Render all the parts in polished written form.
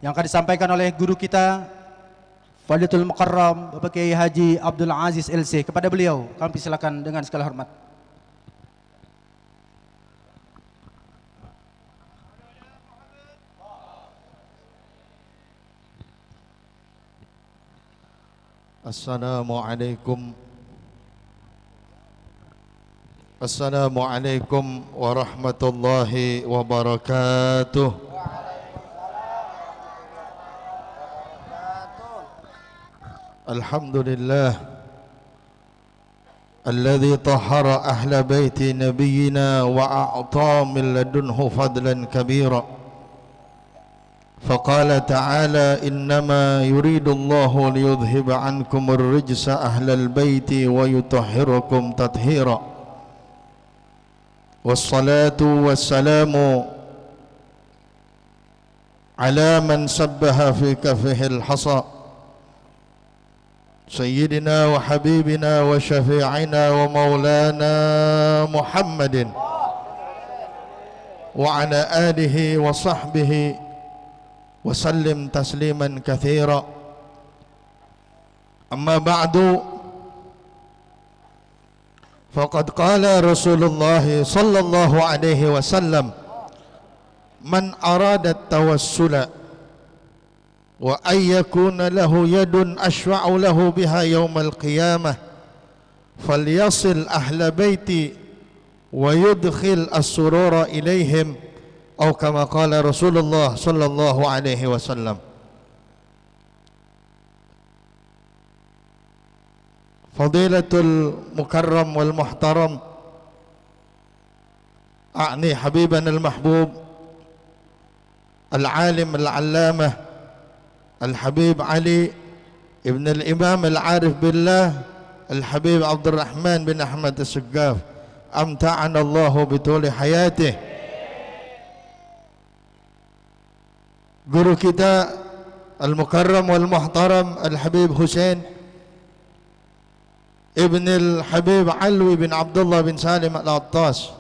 yang akan disampaikan oleh guru kita Fadilatul Mukarram Bapak Kiai Haji Abdul Aziz LC. Kepada beliau kami silakan dengan segala hormat. Assalamualaikum warahmatullahi wabarakatuh. Alhamdulillah alladzi tahhara ahla baiti nabiyyina wa a'ta min ladunhu fadlan kabira. فقال تعالى إنما يريد الله ليذهب عنكم الرجس أهل البيت ويطهركم تطهيرا والصلاة والسلام على من سبها في كفه الحصى سيدنا وحبيبنا وشفيعنا ومولانا محمد وعلى آله وصحبه وسلم تسليما كثيرا. أما بعد فقد قال رسول الله صلى الله عليه وسلم من أراد التوسل وأن يكون له يد أشفع له بها يوم القيامة فليصل أهل بيتي ويدخل السرور إليهم أو كما قال رسول الله صلى الله عليه وسلم. فضيلة المكرم والمحترم أعني حبيبنا المحبوب العالم العلامة الحبيب علي ابن الإمام العارف بالله الحبيب عبد الرحمن بن أحمد السقاف أمتعنا الله بطول حياته. Guru kita Al-Mukarram wal-Muhtaram Al-Habib Hussein Ibn Al-Habib Alwi bin Abdullah bin Salim Al-Attas,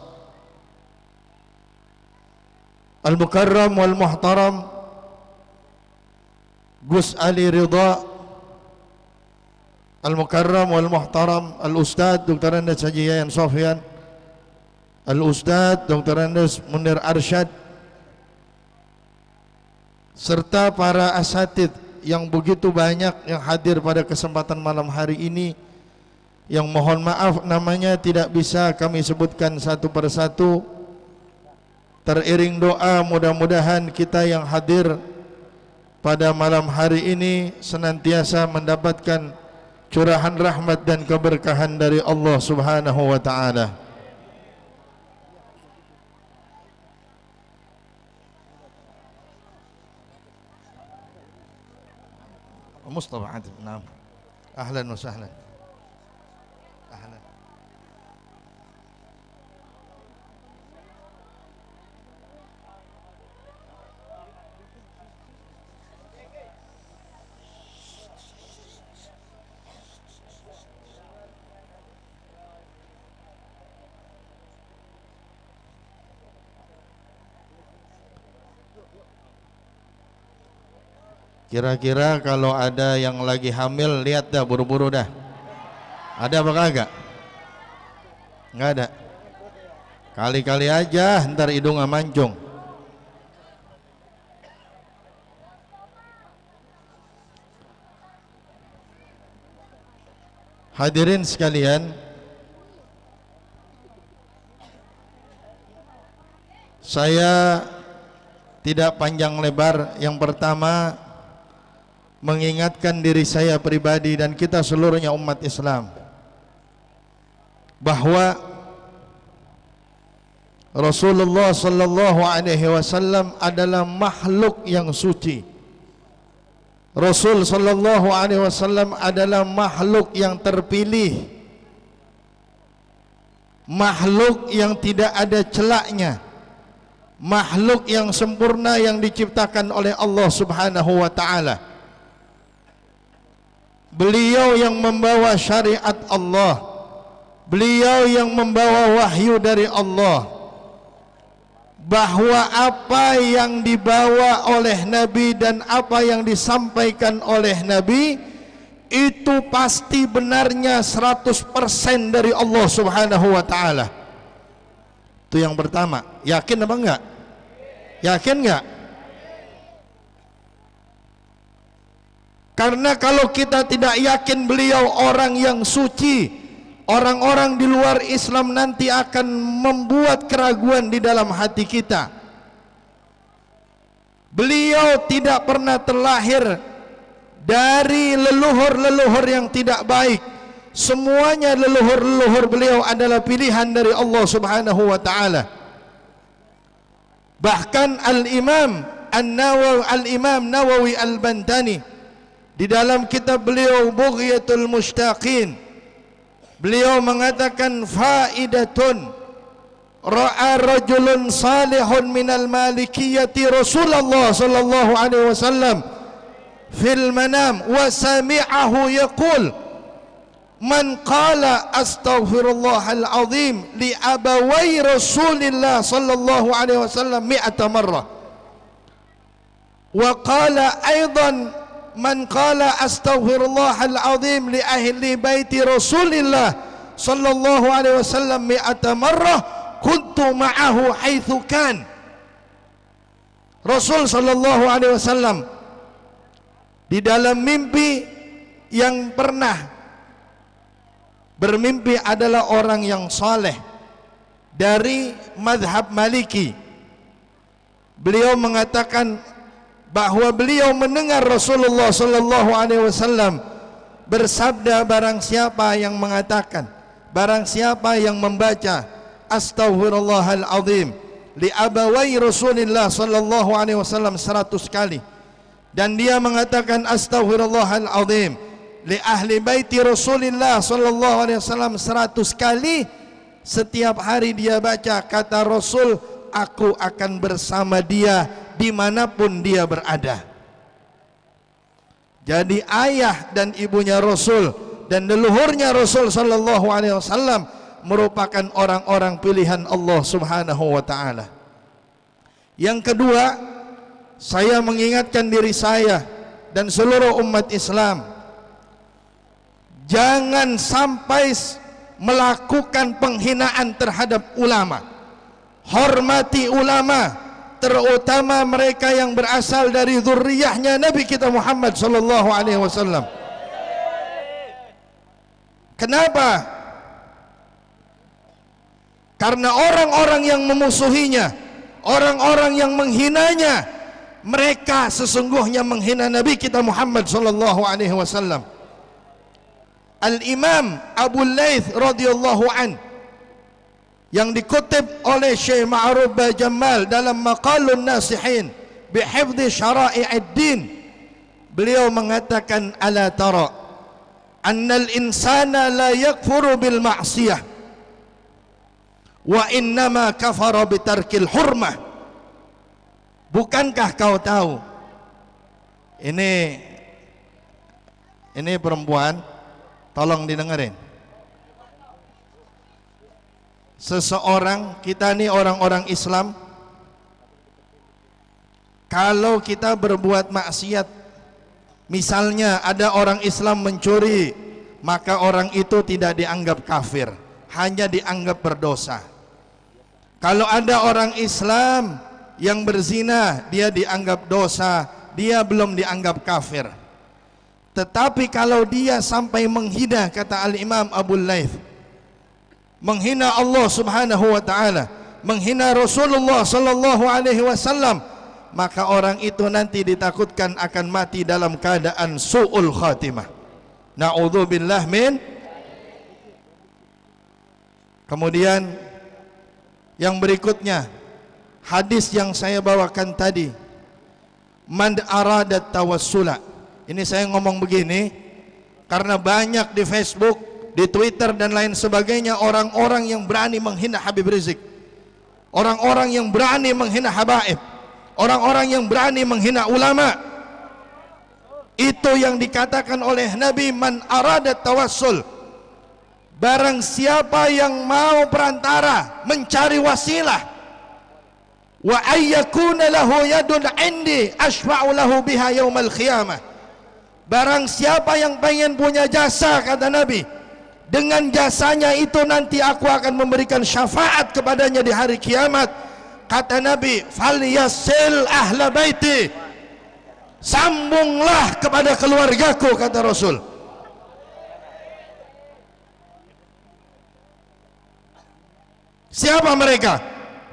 Al-Mukarram wal-Muhtaram Gus Ali Ridha, Al-Mukarram wal-Muhtaram Al-Ustadz Dr. Andes Haji Yayan Sofyan, Al-Ustadz Dr. Andes Munir Arsyad, serta para asatid yang begitu banyak yang hadir pada kesempatan malam hari ini, yang mohon maaf namanya tidak bisa kami sebutkan satu persatu. Teriring doa mudah-mudahan kita yang hadir pada malam hari ini senantiasa mendapatkan curahan rahmat dan keberkahan dari Allah Subhanahu wa taala. Mustafa Adil, naam. Ahlan wa sahlan. Ahlan. Kira-kira kalau ada yang lagi hamil, lihat dah, buru-buru dah. Ada apa kagak? Enggak ada. Kali-kali aja, ntar hidungnya mancung. Hadirin sekalian, saya tidak panjang lebar. Yang pertama, mengingatkan diri saya pribadi dan kita seluruhnya umat Islam bahwa Rasulullah sallallahu alaihi wasallam adalah makhluk yang suci. Rasul sallallahu alaihi wasallam adalah makhluk yang terpilih, makhluk yang tidak ada celaknya, makhluk yang sempurna yang diciptakan oleh Allah Subhanahu wa taala. Beliau yang membawa syariat Allah, beliau yang membawa wahyu dari Allah, bahwa apa yang dibawa oleh Nabi dan apa yang disampaikan oleh Nabi itu pasti benarnya 100% dari Allah Subhanahu wa taala. Itu yang pertama. Yakin apa enggak? Yakin enggak? Karena kalau kita tidak yakin beliau orang yang suci, orang-orang di luar Islam nanti akan membuat keraguan di dalam hati kita. Beliau tidak pernah terlahir dari leluhur-leluhur yang tidak baik. Semuanya leluhur-leluhur beliau adalah pilihan dari Allah Subhanahu wa taala. Bahkan Al-Imam Nawawi Al-Bantani di dalam kitab beliau Bughyatul Mushtaqin, beliau mengatakan faidatun ra'a rajulun salihun minal malikiyati Rasulullah sallallahu alaihi wasallam fil manam wa sami'ahu yaqul man qala astaghfirullahal azim li abawai Rasulillah sallallahu alaihi wasallam 100 marrah wa qala aidan man qala astaghfirullahal azim li ahli baiti Rasulillah sallallahu alaihi wasallam 100 marrah kuntu ma'ahu haitsu kan. Rasul sallallahu alaihi wasallam di dalam mimpi yang pernah bermimpi adalah orang yang saleh dari mazhab Maliki. Beliau mengatakan bahwa beliau mendengar Rasulullah sallallahu alaihi wasallam bersabda, barang siapa yang mengatakan, barang siapa yang membaca astaghfirullahal azim li abawai Rasulillah sallallahu alaihi wasallam 100 kali, dan dia mengatakan astaghfirullahal azim li ahli baiti Rasulillah sallallahu alaihi wasallam 100 kali, setiap hari dia baca, kata Rasul, aku akan bersama dia dimanapun dia berada. Jadi ayah dan ibunya Rasul dan leluhurnya Rasul sallallahu alaihi wasallam merupakan orang-orang pilihan Allah Subhanahu wa taala. Yang kedua, saya mengingatkan diri saya dan seluruh umat Islam, jangan sampai melakukan penghinaan terhadap ulama. Hormati ulama, terutama mereka yang berasal dari zuriyahnya Nabi kita Muhammad sallallahu alaihi wasallam. Kenapa? Karena orang-orang yang memusuhinya, orang-orang yang menghinanya, mereka sesungguhnya menghina Nabi kita Muhammad sallallahu alaihi wasallam. Al-Imam Abu Laith radhiyallahu an yang dikutip oleh Syekh Ma'ruf Bajamal dalam Maqalun Nasihin bihifdzi syara'i'id din, beliau mengatakan, ala tara annal insana la yakfuru bil ma'siyah wa innama kafara bitarkil hurmah. Bukankah kau tahu, ini perempuan, tolong didengerin. Seseorang, kita nih orang-orang Islam, kalau kita berbuat maksiat, misalnya ada orang Islam mencuri, maka orang itu tidak dianggap kafir, hanya dianggap berdosa. Kalau ada orang Islam yang berzina, dia dianggap dosa, dia belum dianggap kafir. Tetapi kalau dia sampai menghina, kata Al-Imam Abu Laith, menghina Allah Subhanahu wa taala, menghina Rasulullah sallallahu alaihi wasallam, maka orang itu nanti ditakutkan akan mati dalam keadaan su'ul khatimah. Na'udzubillah min. Kemudian yang berikutnya, hadis yang saya bawakan tadi, man aradat tawassula. Ini saya ngomong begini karena banyak di Facebook, di Twitter dan lain sebagainya orang-orang yang berani menghina Habib Rizik, orang-orang yang berani menghina habaib, orang-orang yang berani menghina ulama. Itu yang dikatakan oleh Nabi, man aradat tawassul, barang siapa yang mau perantara, mencari wasilah, wa ayyakuna lahu yadun indi ashfa'u lahu biha yaumal qiyamah. Barang siapa yang pengen punya jasa, kata Nabi, dengan jasanya itu nanti aku akan memberikan syafaat kepadanya di hari kiamat. Kata Nabi, falyasil ahla baiti, sambunglah kepada keluargaku, kata Rasul. Siapa mereka?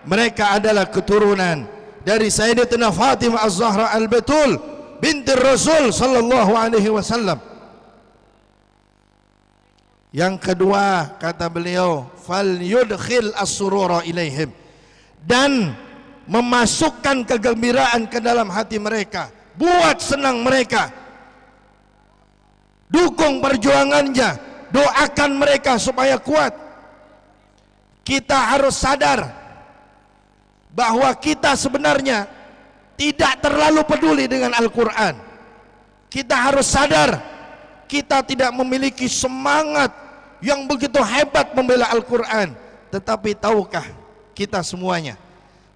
Mereka adalah keturunan dari Sayyidatina Fatimah Az-Zahra Al-Batul binti Rasul sallallahu alaihi wasallam. Yang kedua, kata beliau, fal yudkhil as-surura ilaihim, dan memasukkan kegembiraan ke dalam hati mereka, buat senang mereka, dukung perjuangannya, doakan mereka supaya kuat. Kita harus sadar bahwa kita sebenarnya tidak terlalu peduli dengan Al-Quran. Kita harus sadar kita tidak memiliki semangat yang begitu hebat membela Al-Quran. Tetapi tahukah kita semuanya,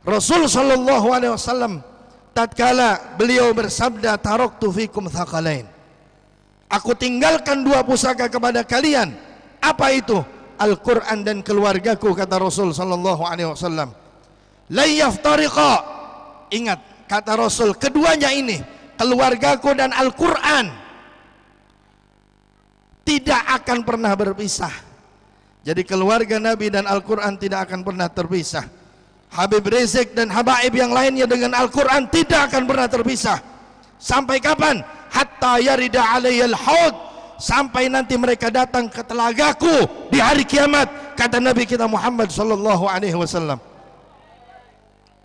Rasul sallallahu alaihi wasallam tatkala beliau bersabda, taraktu fikum thaqalain, aku tinggalkan dua pusaka kepada kalian. Apa itu? Al-Quran dan keluargaku, kata Rasul sallallahu alaihi wasallam. La yaftariqa, ingat kata Rasul, keduanya ini, keluargaku dan Al-Quran, tidak akan pernah berpisah. Jadi keluarga Nabi dan Al-Quran tidak akan pernah terpisah. Habib Rizik dan habaib yang lainnya dengan Al-Quran tidak akan pernah terpisah. Sampai kapan? Hatta yarida alaiyal haud, sampai nanti mereka datang ke telagaku di hari kiamat, kata Nabi kita Muhammad sallallahu alaihi wasallam.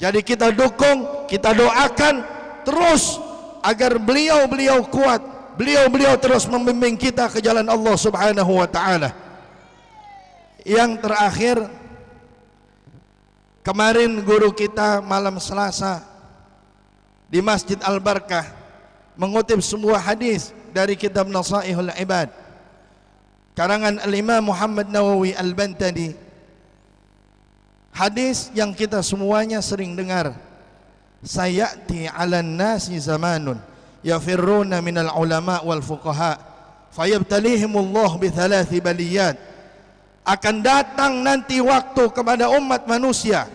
Jadi kita dukung, kita doakan terus agar beliau-beliau kuat, beliau-beliau terus membimbing kita ke jalan Allah Subhanahu wa taala. Yang terakhir, kemarin guru kita malam Selasa di Masjid Al-Barkah mengutip sebuah hadis dari kitab Nasaihul Ibad karangan Al-Imam Muhammad Nawawi Al-Bantani. Hadis yang kita semuanya sering dengar, sayati 'alan nasi zamanun yafirruna minal ulama wal fuqaha fayabtalihimullah bi thalathi baliyat. Akan datang nanti waktu kepada umat manusia,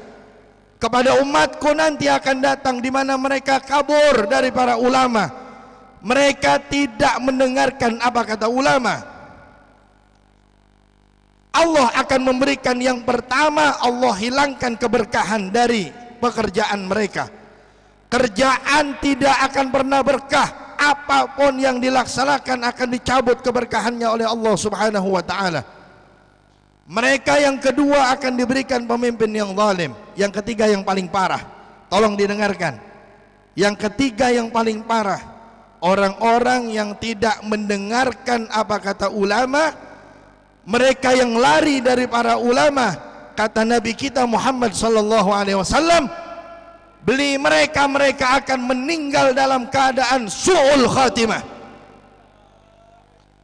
kepada umatku nanti akan datang di mana mereka kabur dari para ulama, mereka tidak mendengarkan apa kata ulama. Allah akan memberikan yang pertama, Allah hilangkan keberkahan dari pekerjaan mereka. Kerjaan tidak akan pernah berkah, apapun yang dilaksanakan akan dicabut keberkahannya oleh Allah Subhanahu wa taala. Mereka yang kedua akan diberikan pemimpin yang zalim. Yang ketiga yang paling parah, tolong didengarkan. Yang ketiga yang paling parah, orang-orang yang tidak mendengarkan apa kata ulama, mereka yang lari dari para ulama, kata Nabi kita Muhammad sallallahu alaihi wasallam, mereka akan meninggal dalam keadaan su'ul khatimah.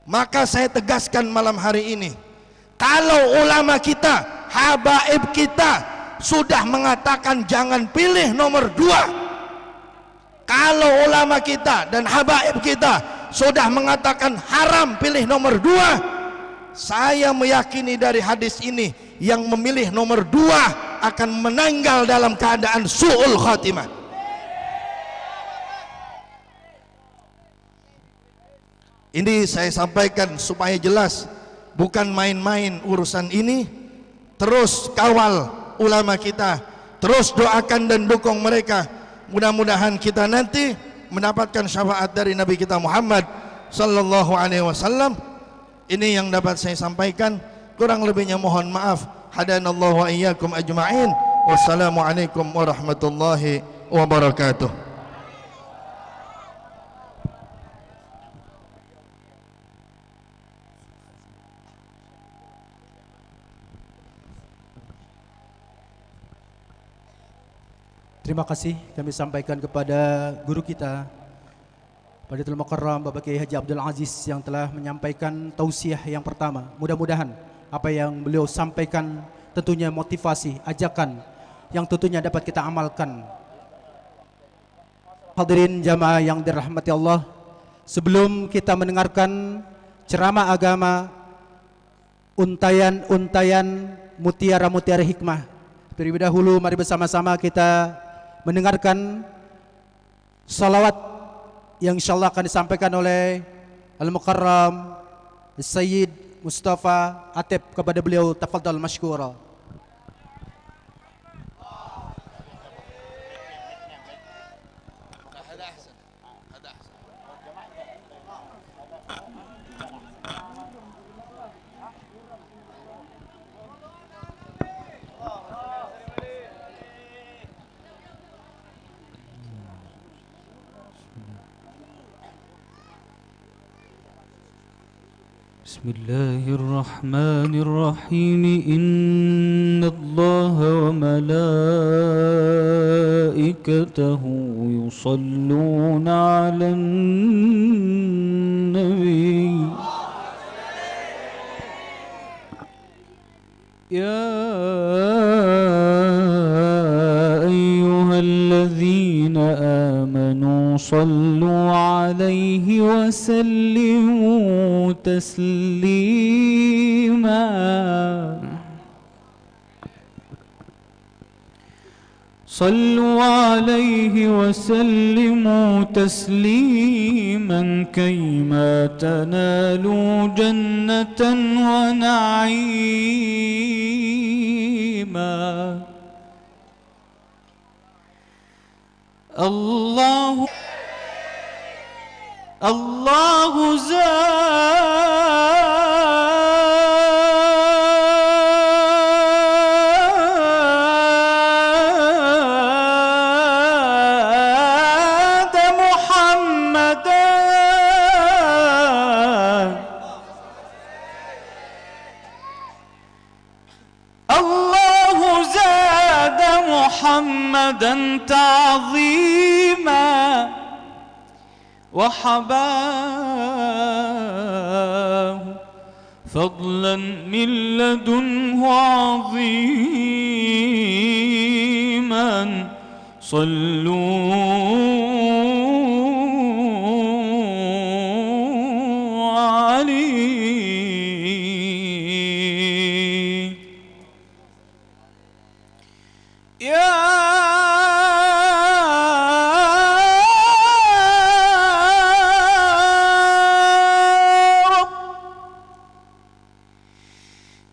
Maka saya tegaskan malam hari ini, kalau ulama kita, habaib kita sudah mengatakan jangan pilih nomor 2, kalau ulama kita dan habaib kita sudah mengatakan haram pilih nomor 2, saya meyakini dari hadis ini, yang memilih nomor 2 akan meninggal dalam keadaan su'ul khatimah. Ini saya sampaikan supaya jelas, bukan main-main urusan ini. Terus kawal ulama kita, terus doakan dan dukung mereka. Mudah-mudahan kita nanti mendapatkan syafaat dari Nabi kita Muhammad sallallahu alaihi wasallam. Ini yang dapat saya sampaikan, kurang lebihnya mohon maaf. Hadanallahu wa iyyakum ajma'in. Wassalamualaikum warahmatullahi wabarakatuh. Terima kasih kami sampaikan kepada guru kita Fadilatul Mukarram Bapak Kiai Haji Abdul Aziz yang telah menyampaikan tausiah yang pertama. Mudah-mudahan apa yang beliau sampaikan tentunya motivasi, ajakan yang tentunya dapat kita amalkan. Hadirin jamaah yang dirahmati Allah, sebelum kita mendengarkan ceramah agama, untayan-untayan mutiara-mutiara hikmah, terlebih dahulu mari bersama-sama kita mendengarkan salawat yang insyaallah akan disampaikan oleh Al-Mukarram Sayyid Mustafa Atib kepada beliau. Tafadhal masykura. بسم الله الرحمن الرحيم إن الله وملائكته يصلون على النبي يا أيها الذين آمنوا صلوا عليه وسلموا تسليما صلوا عليه وسلموا تسليما كيما تنالوا جنة ونعيما الله زاد محمدا الله زاد محمدا تعظيما وحباه فضلا من لدنه عظيما صلوا عليه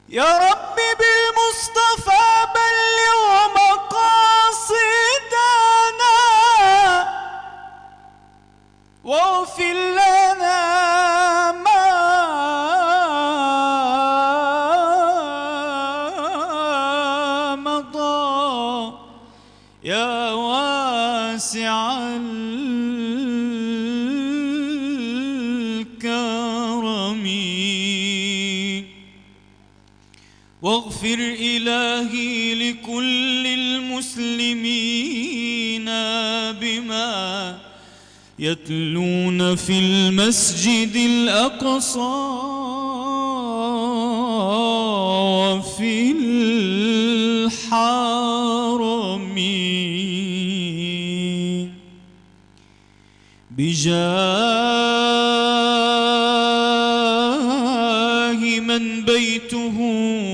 يا رب بالمصطفى بلغ مقاصدنا واغفر لنا ما مضى يا واسع الكرم واغفر إلهي لكل المسلمين بما يتلون في المسجد الأقصى وفي الحرم بجاه من بيته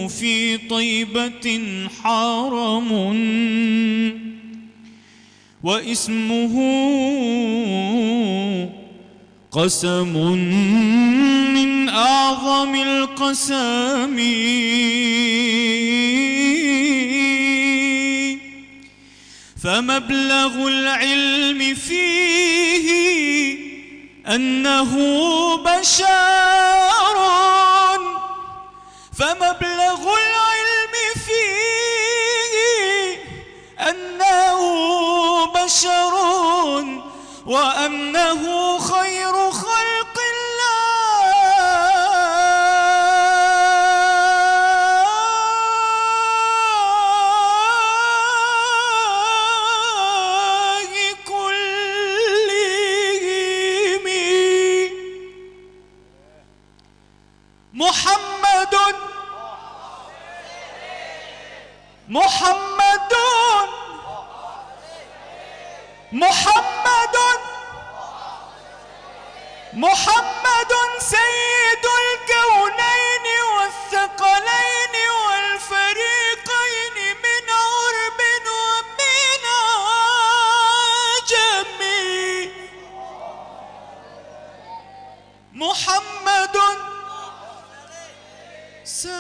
في طيبة حرم واسمه قسم من أعظم القسم فمبلغ العلم فيه أنه بشر فمبلغ العلم فيه أنه بشر وأنه خير خلق الله كلهم محمد محمد محمد سيد الكونين والثقلين والفريقين من عرب ومن عجم. محمد سابق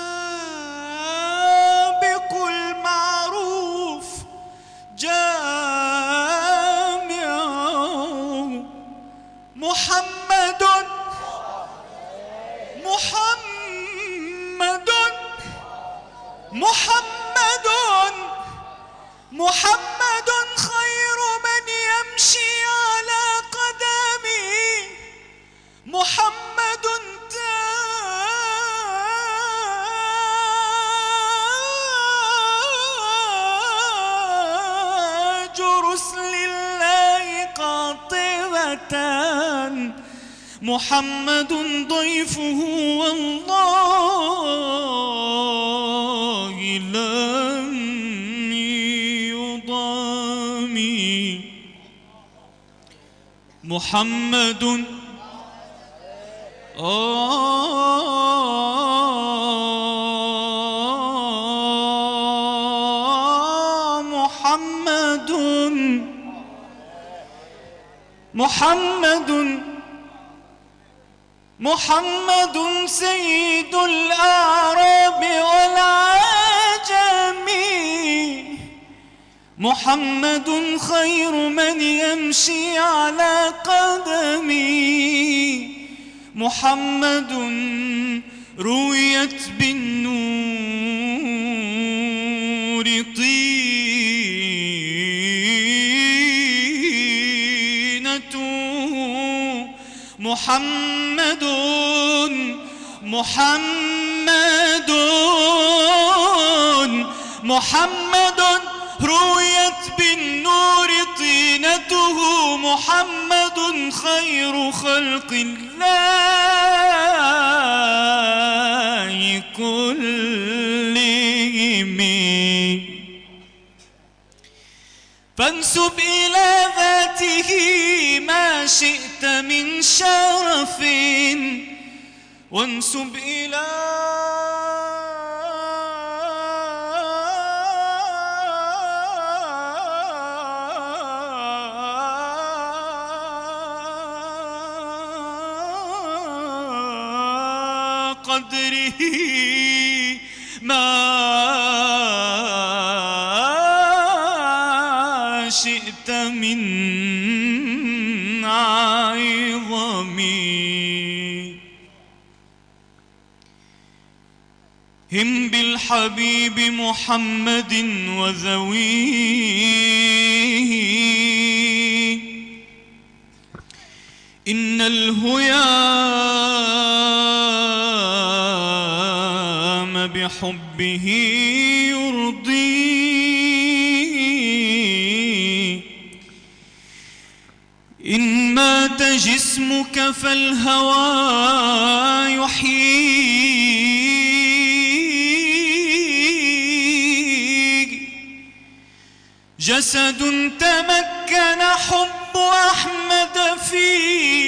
المعروف جامع. محمد محمد محمد محمد خير من يمشي على قدمه. محمد تاج رسل الله قاطبة. محمد ضيفه والله لم يضامي. محمد محمد محمد محمد سيد الأعراب والعجم. محمد خير من يمشي على قدمه. محمد رويت بالنور طينته. محمد محمد محمد رويت بالنور طينته. محمد خير خلق الله كلهم. فانسب إلى ذاته ما شئت من شرف وانسب إلى قدره ما شئت من عظم. هم بالحبيب محمد وذويه. إن الهيام بحبه يرضيه. إن مات جسمك فالهوى يحييك. جسد تمكن حب أحمد فيه.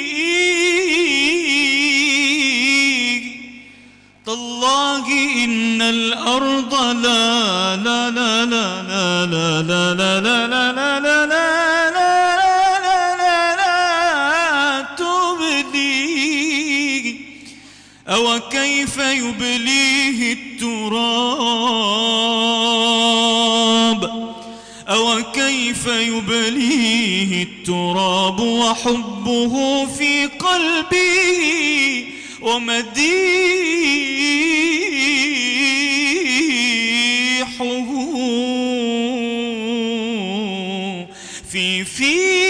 تالله إن الأرض لا لا لا لا لا لا لا لا لا لا لا لا لا تبليه. أو كيف يبليه التراب. أو كيف يبليه التراب وحبه في قلبي ومديحه في فيه.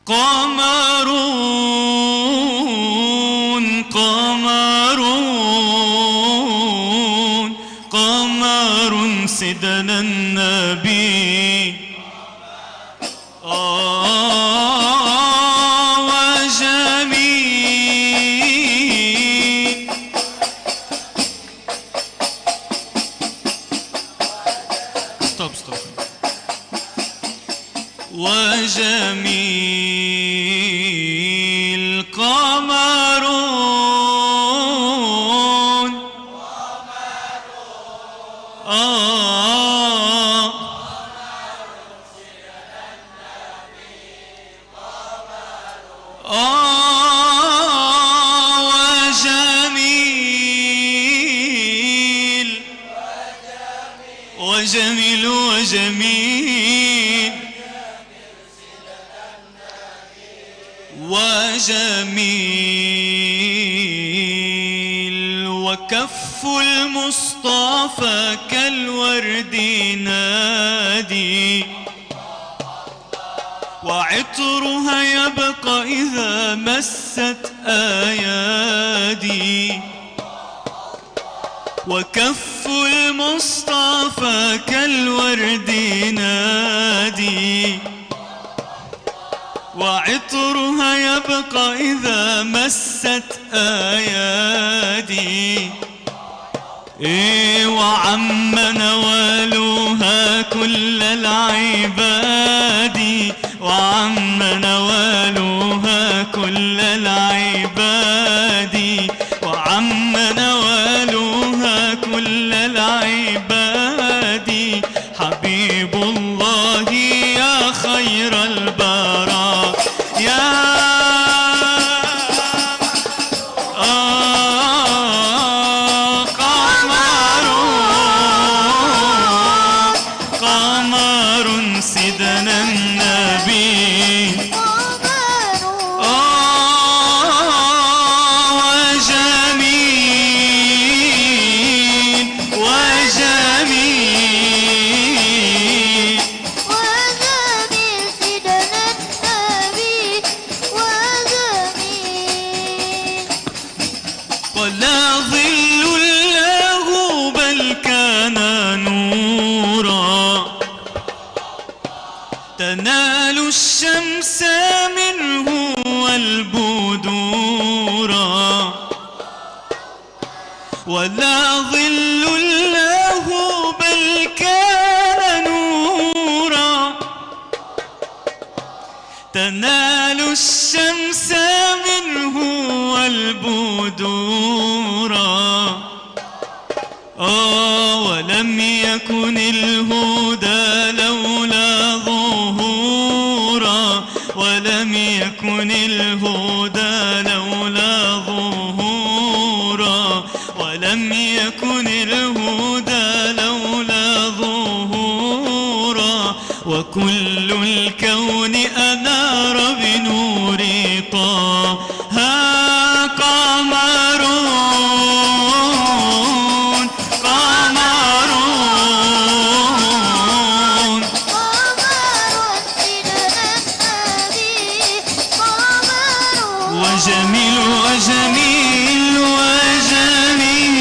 قمرون قمرون قمر سيدنا النبي. وجميل ستوب ستوب. وجميل قمرون وجميل وجميل وجميل وكف المصطفى كالورد نادي وعطرها يبقى إذا مست أيادي وكف المصطفى كالورد نادي وعطرها يبقى إذا مست أيادي وعم نوالها كل العباد وعم نوالها كل العباد وعم نوالها كل العباد حبيب الله يا خير البراء يا قمر سيدنا النبي وجميل وجميل وجميل سيدنا النبي وجميل ولا ظل له بل كان نورا تنال الشمس منه والبدورا ولا ظل له بل كان نورا تنال الشمس منه والبدورا ولم يكن الهدى لولا ظهورا ولم يكن الهدى لولا ظهورا ولم يكن الهدى لولا ظهورا وكل الكون أنار بنور طه قمرون قمرون قمر سيدنا النبي قمر وجميل وجميل وجميل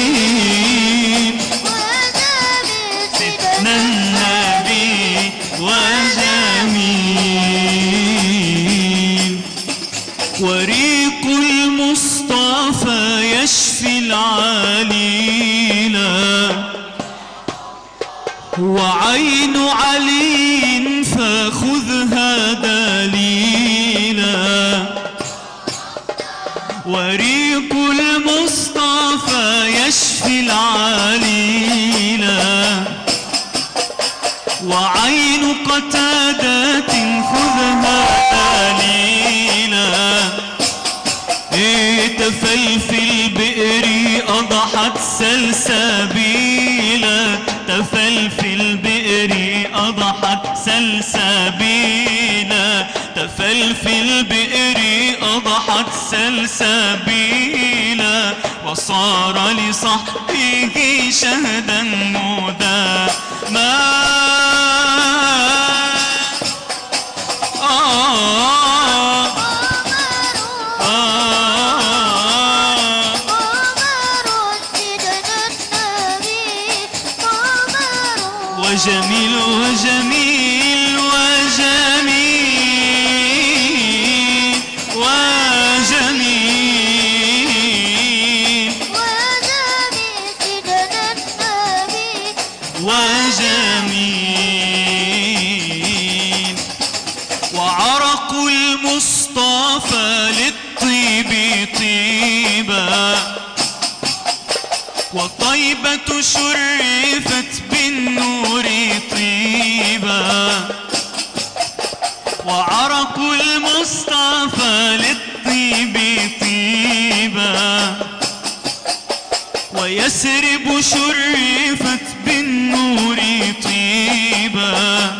وجميل وجميل سيدنا النبي وجميل وريق المصطفى يشفي العليلا وعين علي فخذها دليلا وريق المصطفى يشفي العليلا وعين قتادة خذها دليلا تفل في البئر أضحت سلسبيلا تفل في البئر أضحت سلسبيلا تفل في البئر أضحت سلسبيلا وصار لصحبه شهدا مداما قمر سيدنا النبي قمر وجميل وجميل وجميل وجميل وجميل وطيبة شرفت بالنور طيبا، وعرق المصطفى للطيب طيبا، ويسرب شرفت بالنور طيبا،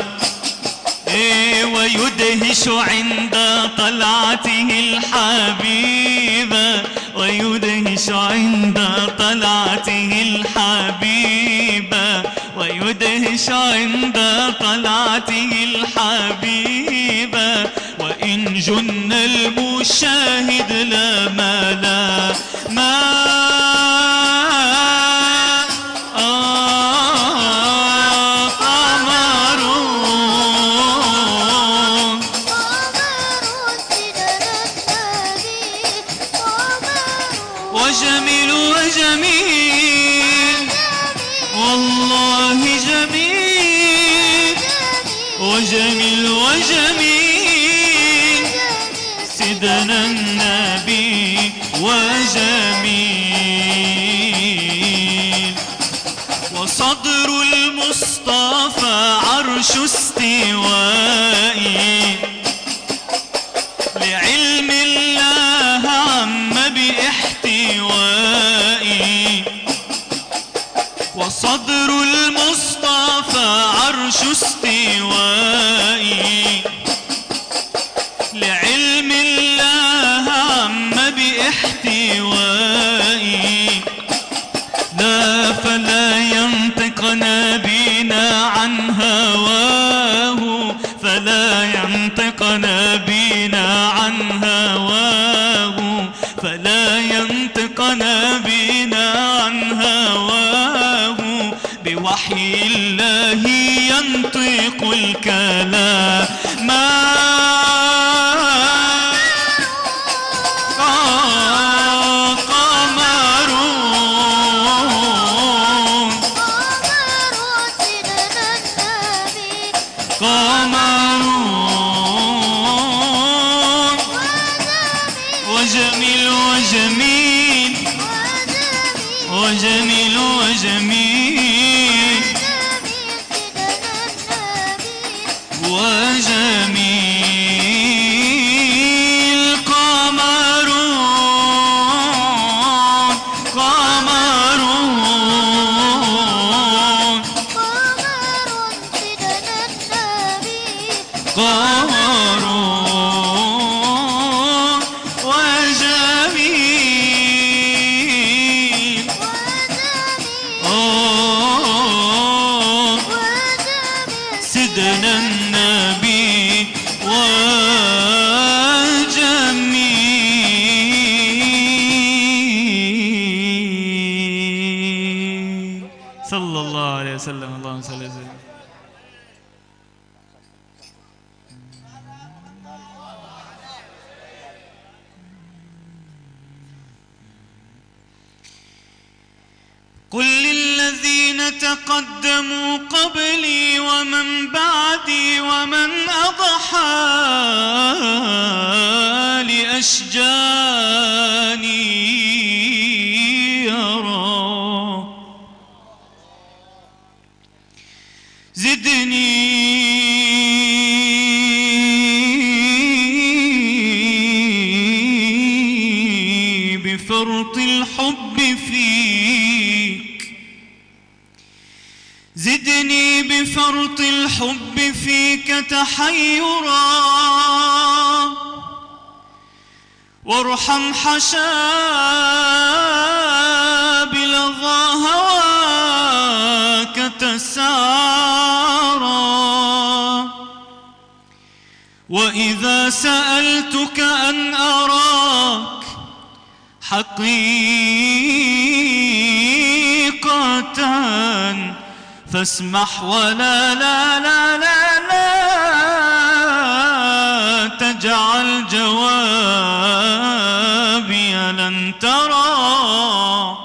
ويدهش عند طلعته الحبيبة، ويدهش عند طلعته الحبيبة، ويدهش عند طلعته الحبيبة، وإن جن المشاهد لا ملا ما وجميل وجميل والله جميل، وجميل وجميل سيدنا النبي وجميل، وصدر المصطفى عرش استوائي، لعلم الله عم باحتوائي، وصدر المصطفى عرش استوائي، لعلم الله عم باحتوائي، لا فلا ينطق نبينا عن هواه، فلا ينطق نبينا عن هواه، فلا ينطق نبينا عن هواه، بوحي الله ينطق الكلام وجميل وجميل وجميل وجميل وجميل قمرون قمرون قمرون وجميل سيدنا النبي وجميل صلى الله عليه وسلم. اللهم صل وسلم. قل للذين تقدموا قبلي ومن بعدي ومن أضحى لأشجاني يرى زدني بفرط الحب فيك، زدني بفرط الحب فيك تحيرا، وارحم حشاب لظى هواك تسارا، وإذا سألتك أن أراك حقيقة فاسمح ولا لا لا لا لا تجعل جوابي لن ترى.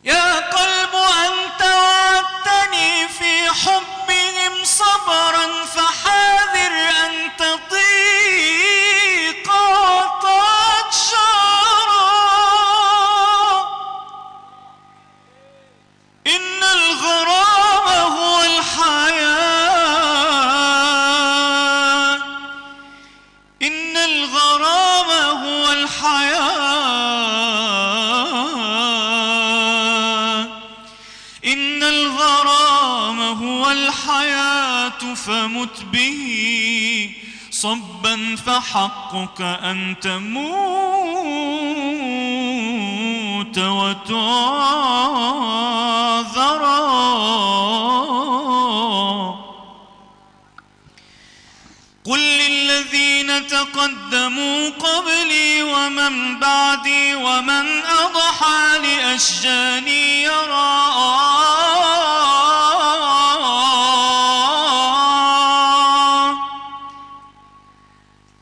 يا قلب أنت وعدتني في حبهم صبرا، فحاذر أن تضيق وتتشرى. الغرام هو الحياة، إن الغرام هو الحياة، فمت به صبا فحقك أن تموت وتعذرا. قل للذين تقدموا قبلي ومن بعدي ومن أضحى لأشجاني يرى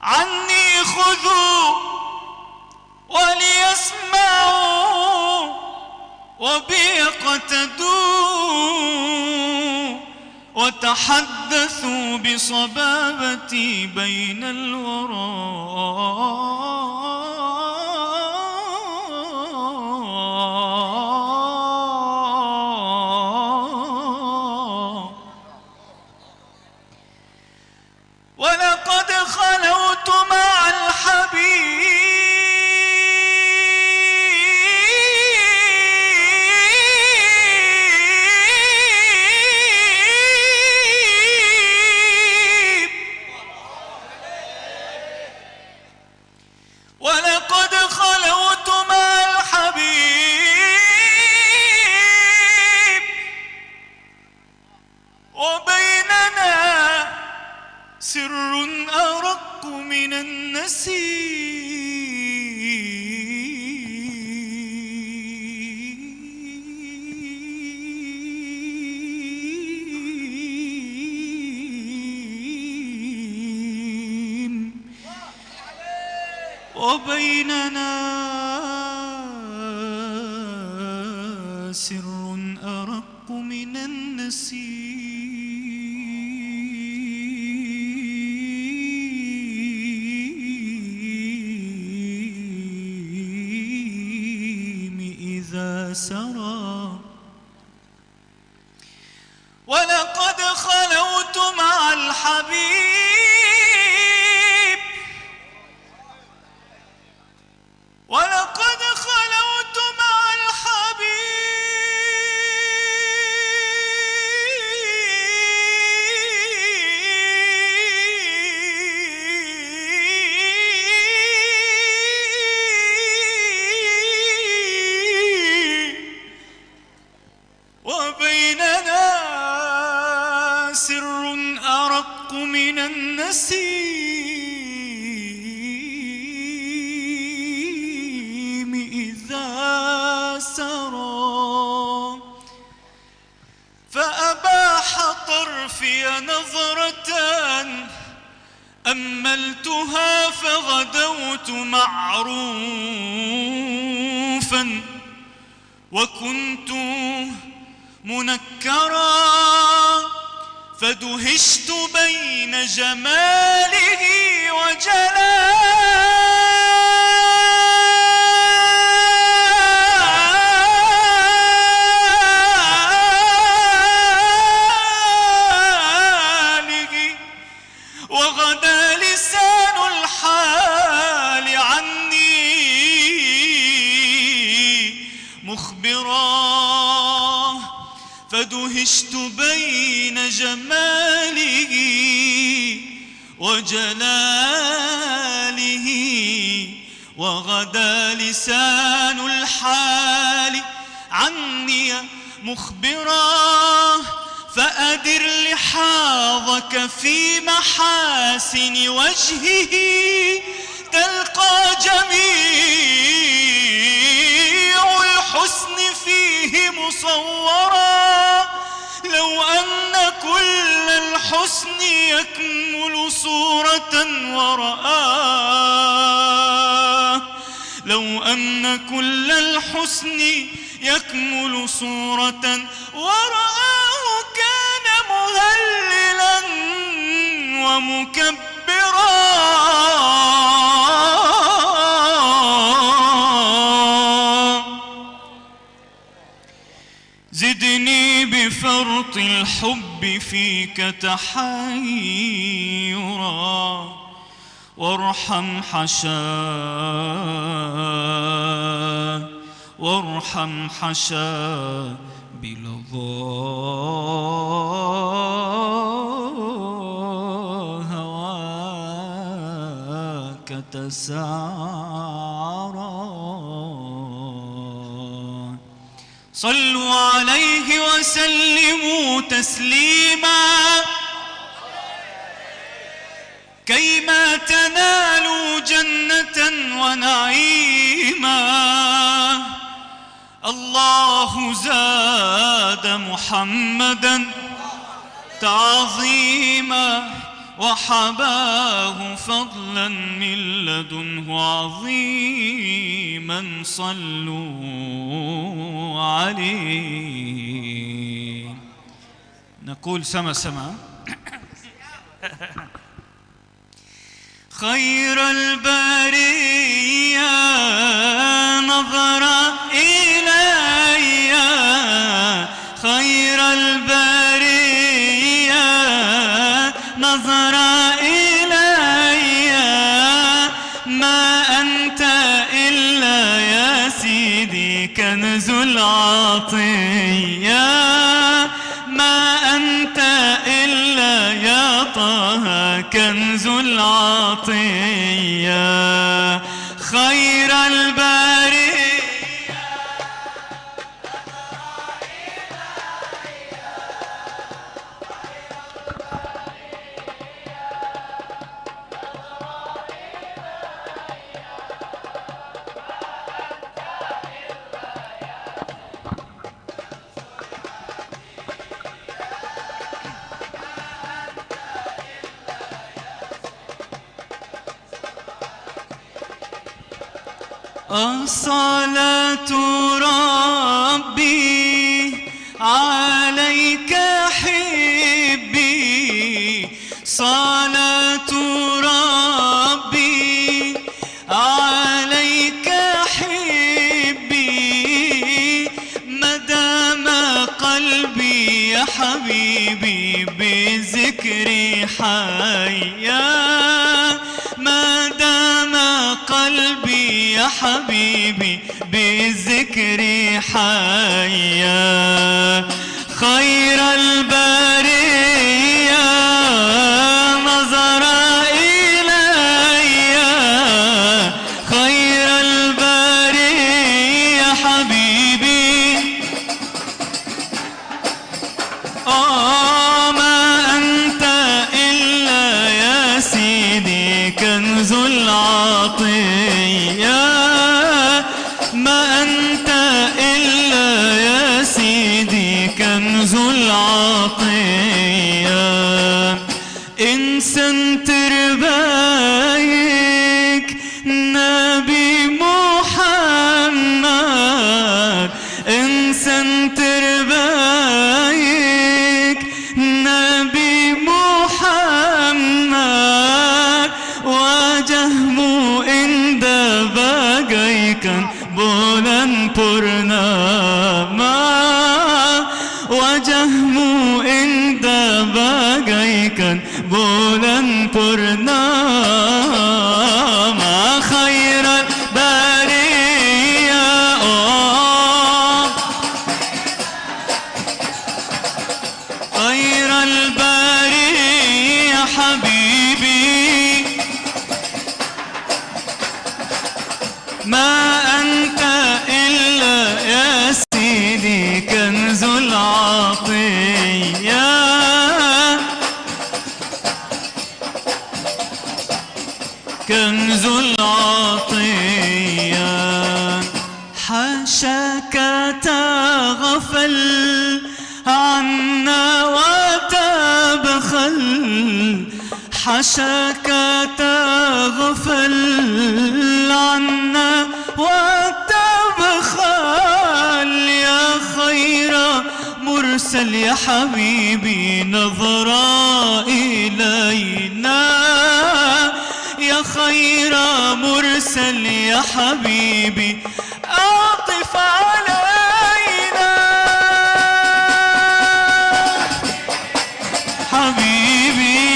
عني خذوا وليسمعوا وبي اقتدوا وتحدثوا بصبابتي بين الورى. ولقد خلوت مع الحبيب ولقد خلوت مع الحبيب وبيننا سر أرق من النسيم وبيننا سر أرق من النسيم إذا سرى. ولقد خلوت مع الحبيب ولقد خلوت مع الحبيب وبيننا سر أرق من النسيم إذا سرى. فأباح طرفي نظرة أملتها فغدوت معروفا وكنت منكرا فدهشت بين جماله وجلاله وغدا لسان الحال عني مخبرا فدهشت بين جماله وجلاله وغدا لسان الحال عني مخبرا. فأدر لحاظك في محاسن وجهه تلقى جميع الحسن فيه مصورا. لو أن كل الحسن يكمل صورة ورآه لو أن كل الحسن يكمل صورة ورآه كان مهللا ومكبرا. زدني بفرط الحب فيك تحيرا وارحم حشاه وارحم حشاه هواك تسعرا. صلوا عليه وسلموا تسليما كيما تنالوا جنة ونعيما. الله زاد محمدا تعظيما وحباه فضلا من لدنه عظيما. صلوا عليه. نقول سما سما. خير البرية نظر إلي، خير البرية نظر إلي، ما أنت إلا يا سيدي كنز العطية، ما أنت إلا يا طه كنز العطية. خير البرية الصلاة ربي عليك حبي، صلاة ربي عليك حبي، ما دام قلبي يا حبيبي بذكري حيا، ما دام قلبي يا حبيبي بذكري حيا. خير البرية نظر إلي، خير البرية حبيبي، ما أنت إلا يا سيدي كنز العطية، ما أنت إلا يا سيدي كنز العطية. إنسان تربايك نبي محمد، إنسان تربايك نبي محمد، وجهمو إن دباقيكن بولن purnama، wajahmu indah bagaikan bulan purnama. Khairan bariyah, oh khairan bariyah habibi, ma anta illa ya sidi kanzul atiyah, kanzul atiyah. حاشاك تغفل عنا وتبخل، حاشاك تغفل عنا وتبخل، يا خير مرسل يا حبيبي نظر إلينا، يا خير مرسل يا حبيبي أعطف علينا. حبيبي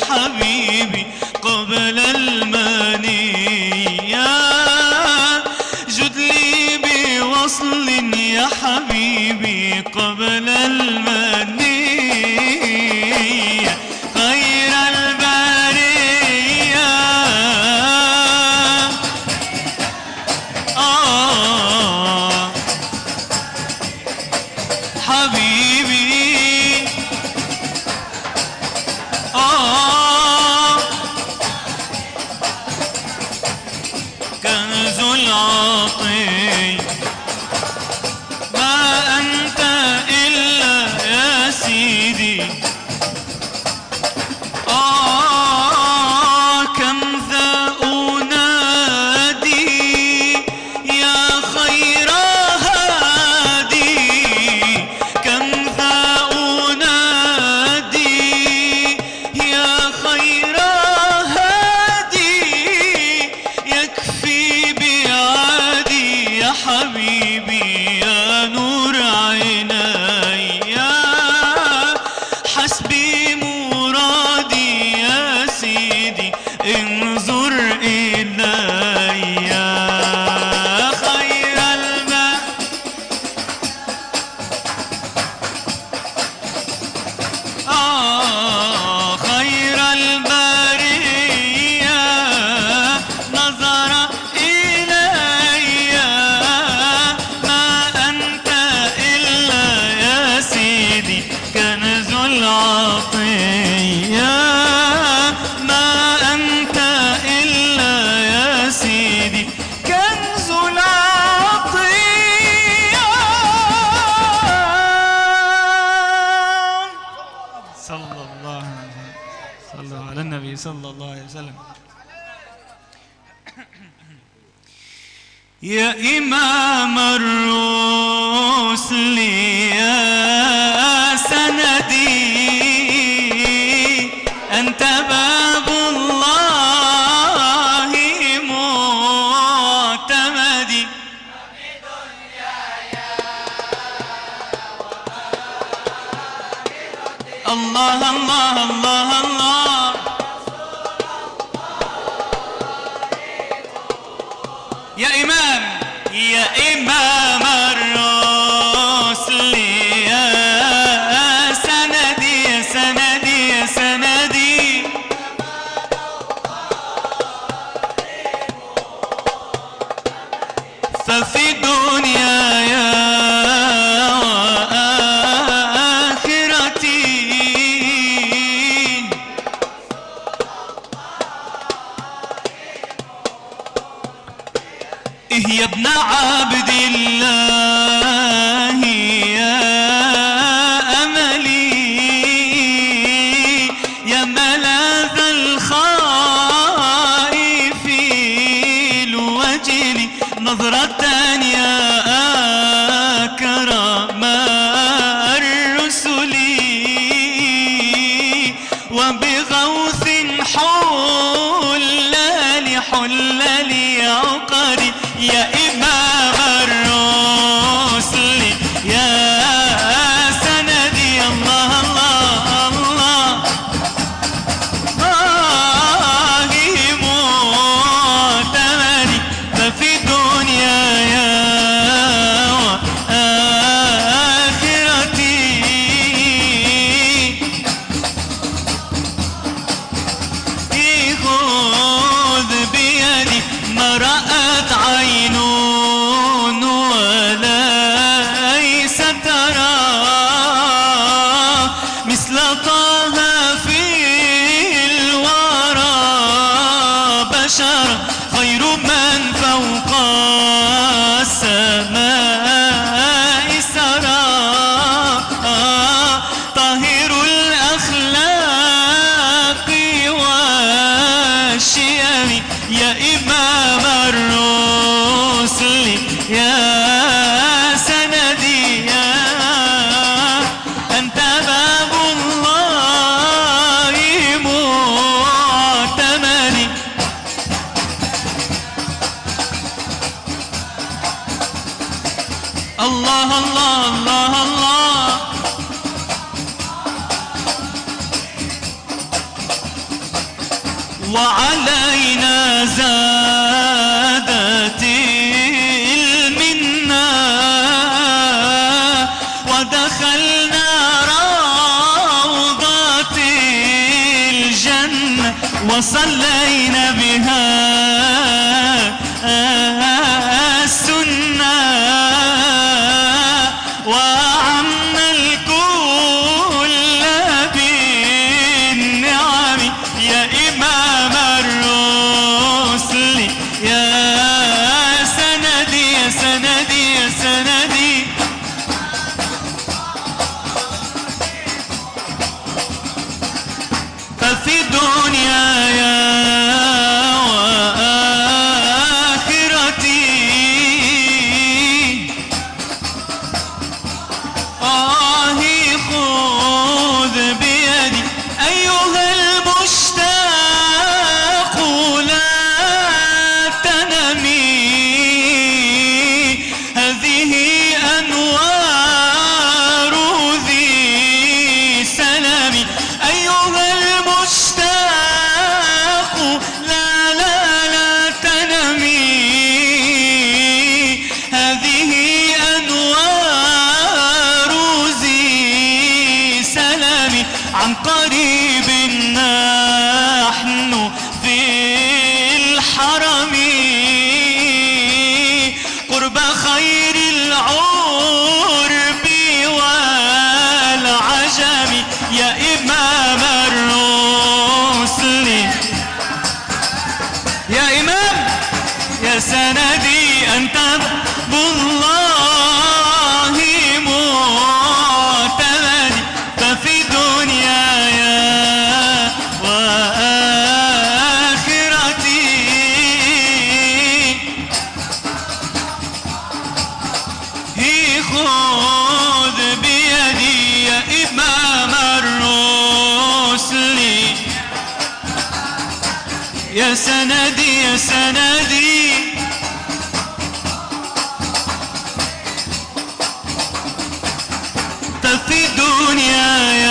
حبيبي قبل المنية جد لي بوصل يا حبيبي قبل المنية خير البرية حبيبي كنز العطي ما أنت إلا يا سيدي كم ذا أنادي يا خير هادي كم ذا أنادي يا خير هادي يكفي بعادي يا حبيبي يا نور عيني حسبي مرادي يا سيدي انظر إلي خير الماء خير البرية نظر إلي ما أنت إلا يا سيدي كنز العطية ما أنت إلا يا سيدي كنز العطية صلى الله على النبي صلى الله عليه وسلم يا إمام الرسل يا سندي أنت باب الله معتمدي الله الله الله الله يا إمام الرسل يا سندي يا سندي يا سندي ففي دنياي وآخرتي يا ابن عبد الله يا أملي يا ملاذ الخائفين وجلي نظرة يا أكرم الرسل وبغوث حلل عقري يا إمام الرسل يا سندي الله الله الله معتمدي ففي دنياي وآخرتي خذ بيدي ما رأت عين وليس ترى مثل طه في الورى بشر خير من فوق السماء سرى طاهر الأخلاق والشيم يا إمام الرسل يا سندي يا أنت باب الله معتمدي الله الله الله الله وعلينا زادت المنة ودخلنا روضة الجنة وصلينا بها السنة وعمنا الكل بالنعم يا إمام الرسل يا سندي يا سندي يا سندي ففي دنياي وآخرتي خذ بيدي أيها المشتاق لا تنمي هذه أنوار ذي سلامي أيها المشتاق لا تنمي هذه أنوار ذي سلامي عن قريب نحن في الحرم قرب خير العرب والعجم يا إمام الرسل يا إمام يا سندي أنت باب الله معتمدي ففي دنياي وآخرتي خذ بيدي يا إمام الرسل يا سندي يا سندي ففي دنياي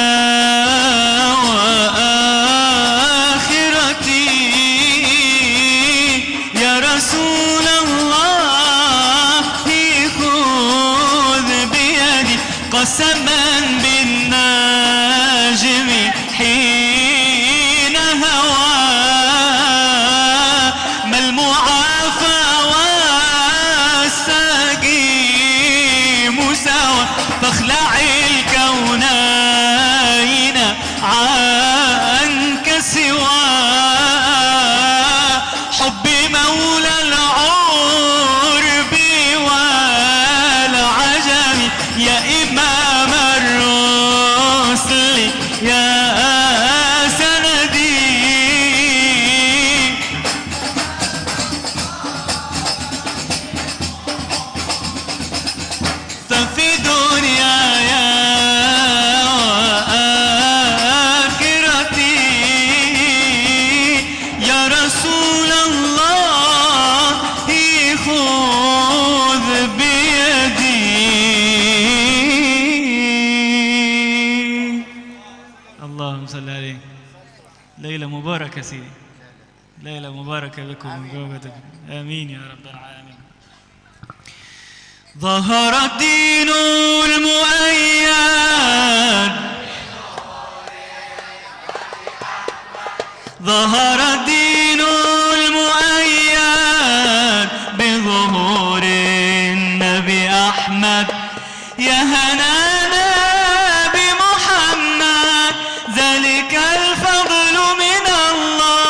وآخرتي يا رسول الله خذ بيدي قسما بالنجم حين هوى ما المعافى والسقيم سوى فاخلع الكونين عنك سوى حب مولى العرب والعجم يا إمام الرسل يا سندي ففي دنياي وآخرتي يا رسول الله خذ بيدي اللهم صل عليه ليلة مباركة سيدي ليلة مباركة بكم ومجوبتكم آمين يا رب العالمين ظهر الدين المؤيد ظهر الدين المؤيد بظهور النبي أحمد يا هنانا بمحمد ذلك الفضل من الله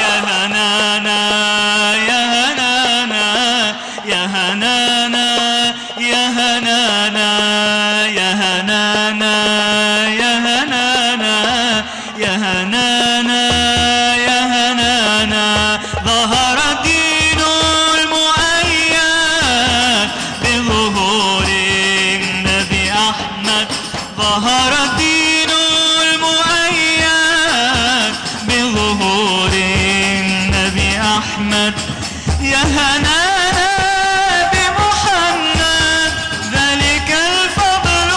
يا هنانا يا هنانا يا هنانا يا هنانا يا هنانا يا هنانا يا هنانا يا هنانا ظهر الدين المؤيد بظهور النبي أحمد ظهر الدين المؤيد بظهور النبي أحمد يا هنانا بمحمد ذلك الفضل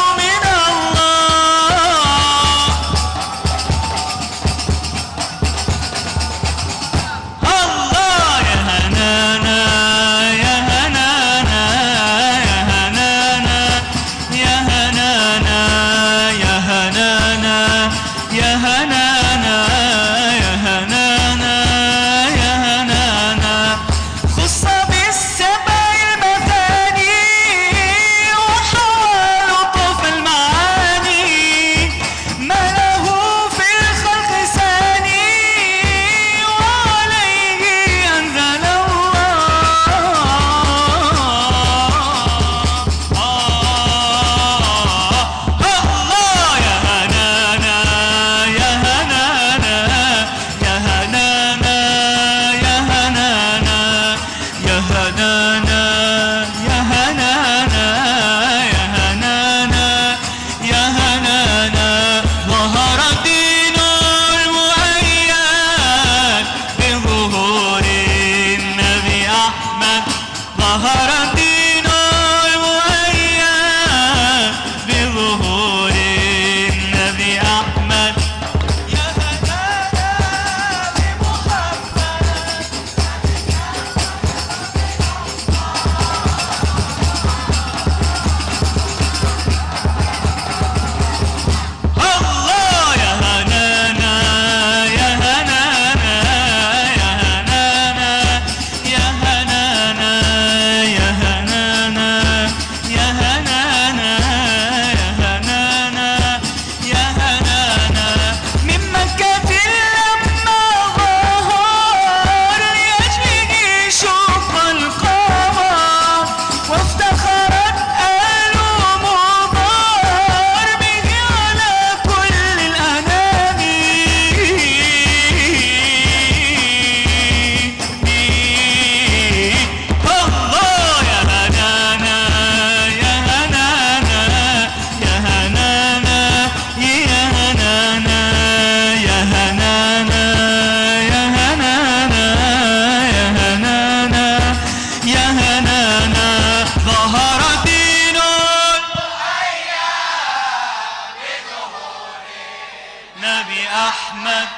أحمد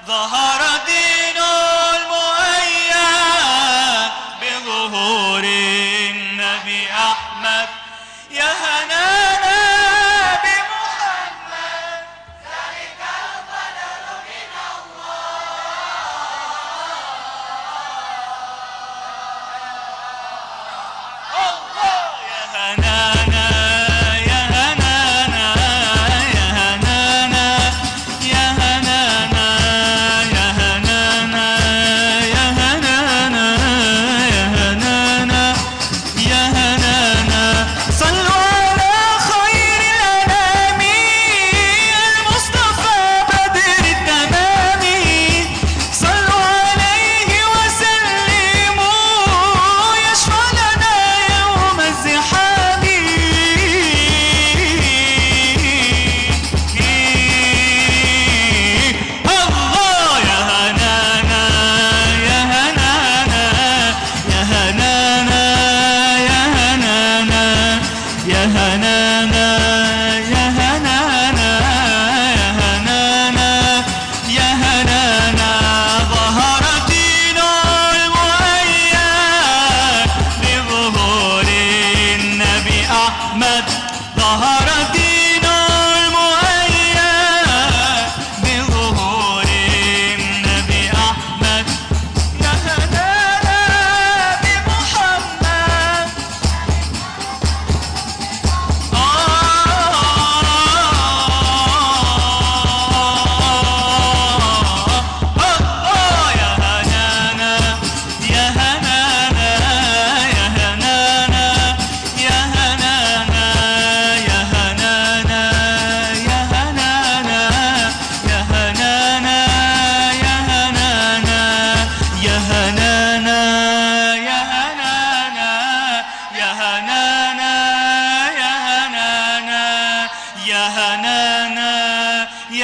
ظهر دين المؤيد بظهور النبي أحمد يا هنانا بمحمد ذلك القدر من الله يا هنانا يا هنانا يا هنانا يا هنانا يا هنانا يا هنانا يا هنانا يا هنانا صلوا على خير الأنام المصطفى بدر التمام صلوا عليه وسلموا يشفع لنا يوم الزحام الله يا هنانا يا هنانا يا هنانا يا هنانا يا هنانا يا هنانا يا هنانا يا هنانا ظهر دين المؤيد بظهور النبي أحمد ظهر دين المؤيد بظهور النبي أحمد يا هنانا بمحمد يا هنانا يا هنانا يا هنانا يا هنانا يا هنانا يا هنانا يا هنانا يا هنانا يا هنانا يا هنانا يا هنانا يا هنانا يا هنانا